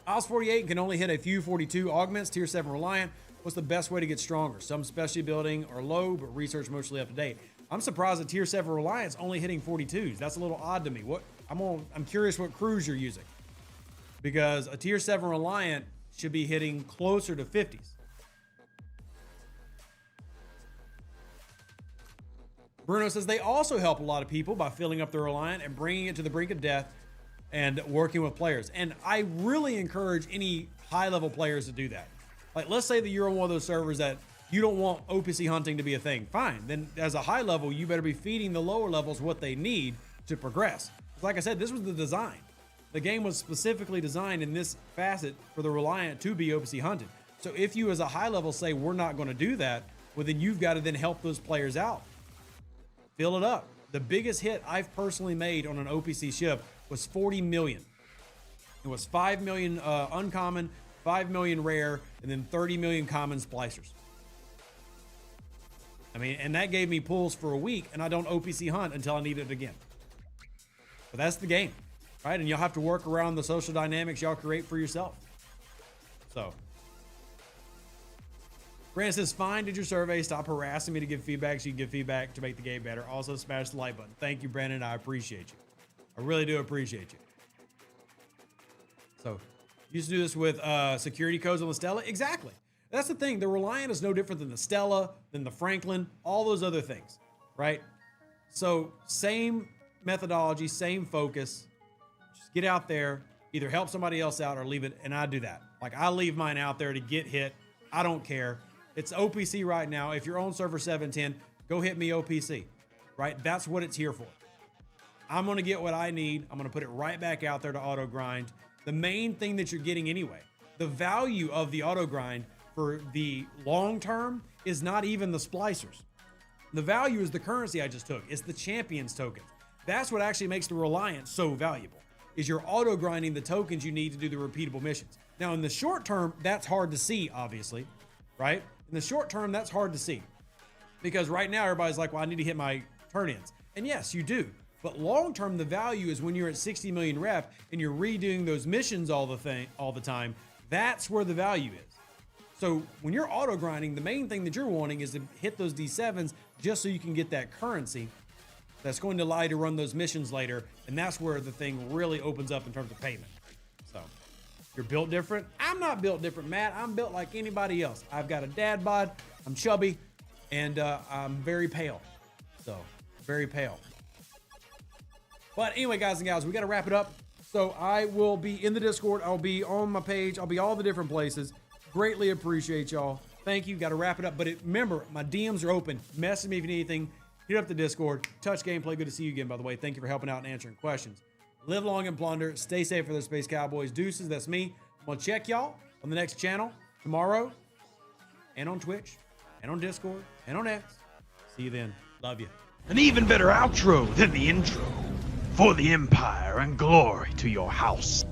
OS48 can only hit a few 42 augments, tier 7 reliant. What's the best way to get stronger? Some specialty building are low, but research mostly up to date. I'm surprised that tier 7 reliant's only hitting 42s. That's a little odd to me. I'm curious what crews you're using, because a tier 7 reliant should be hitting closer to 50s. Bruno says they also help a lot of people by filling up their reliant and bringing it to the brink of death and working with players. And I really encourage any high-level players to do that. Like, let's say that you're on one of those servers that you don't want OPC hunting to be a thing. Fine. Then as a high level, you better be feeding the lower levels what they need to progress. Like I said, this was the design. The game was specifically designed in this facet for the Reliant to be OPC hunted. So if you as a high level say, we're not going to do that, well, then you've got to then help those players out. fill it up. The biggest hit I've personally made on an OPC ship was 40 million. It was 5 million uncommon, 5 million rare, and then 30 million common splicers. I mean, and that gave me pulls for a week, and I don't OPC hunt until I need it again. But that's the game, right? And you'll have to work around the social dynamics y'all create for yourself. So, Grant says, fine, did your survey. Stop harassing me to give feedback so you can give feedback to make the game better. Also, smash the like button. Thank you, Brandon. I appreciate you. I really do appreciate you. So, you used to do this with security codes on the Stella? Exactly. That's the thing. The Reliant is no different than the Stella, than the Franklin, all those other things, right? So, same methodology, same focus. Just get out there, either help somebody else out or leave it, and I do that. Like, I leave mine out there to get hit. I don't care. It's OPC right now. If you're on server 710, go hit me OPC, right? That's what it's here for. I'm going to get what I need. I'm going to put it right back out there to auto grind. The main thing that you're getting anyway, the value of the auto grind for the long term is not even the splicers. The value is the currency I just took. It's the champions tokens. That's what actually makes the Reliant so valuable, is you're auto grinding the tokens you need to do the repeatable missions. Now in the short term, that's hard to see, obviously, right? In the short term, that's hard to see because right now everybody's like, well, I need to hit my turn-ins. And yes, you do. But long term, the value is when you're at 60 million rep and you're redoing those missions all the time. That's where the value is. So when you're auto grinding, the main thing that you're wanting is to hit those D7s just so you can get that currency that's going to allow you to run those missions later. And that's where the thing really opens up in terms of payment. So you're built different. I'm not built different, Matt. I'm built like anybody else. I've got a dad bod. I'm chubby and I'm very pale. So very pale. But anyway, guys and gals, we got to wrap it up. So I will be in the Discord. I'll be on my page. I'll be all the different places. Greatly appreciate y'all. Thank you. Got to wrap it up. But remember, my DMs are open. Message me if you need anything. Hit up the Discord. Touch Gameplay. Good to see you again, by the way. Thank you for helping out and answering questions. Live long and plunder. Stay safe for the Space Cowboys. Deuces. That's me. I'm going to check y'all on the next channel tomorrow and on Twitch and on Discord and on X. See you then. Love you. An even better outro than the intro. For the Empire and glory to your house.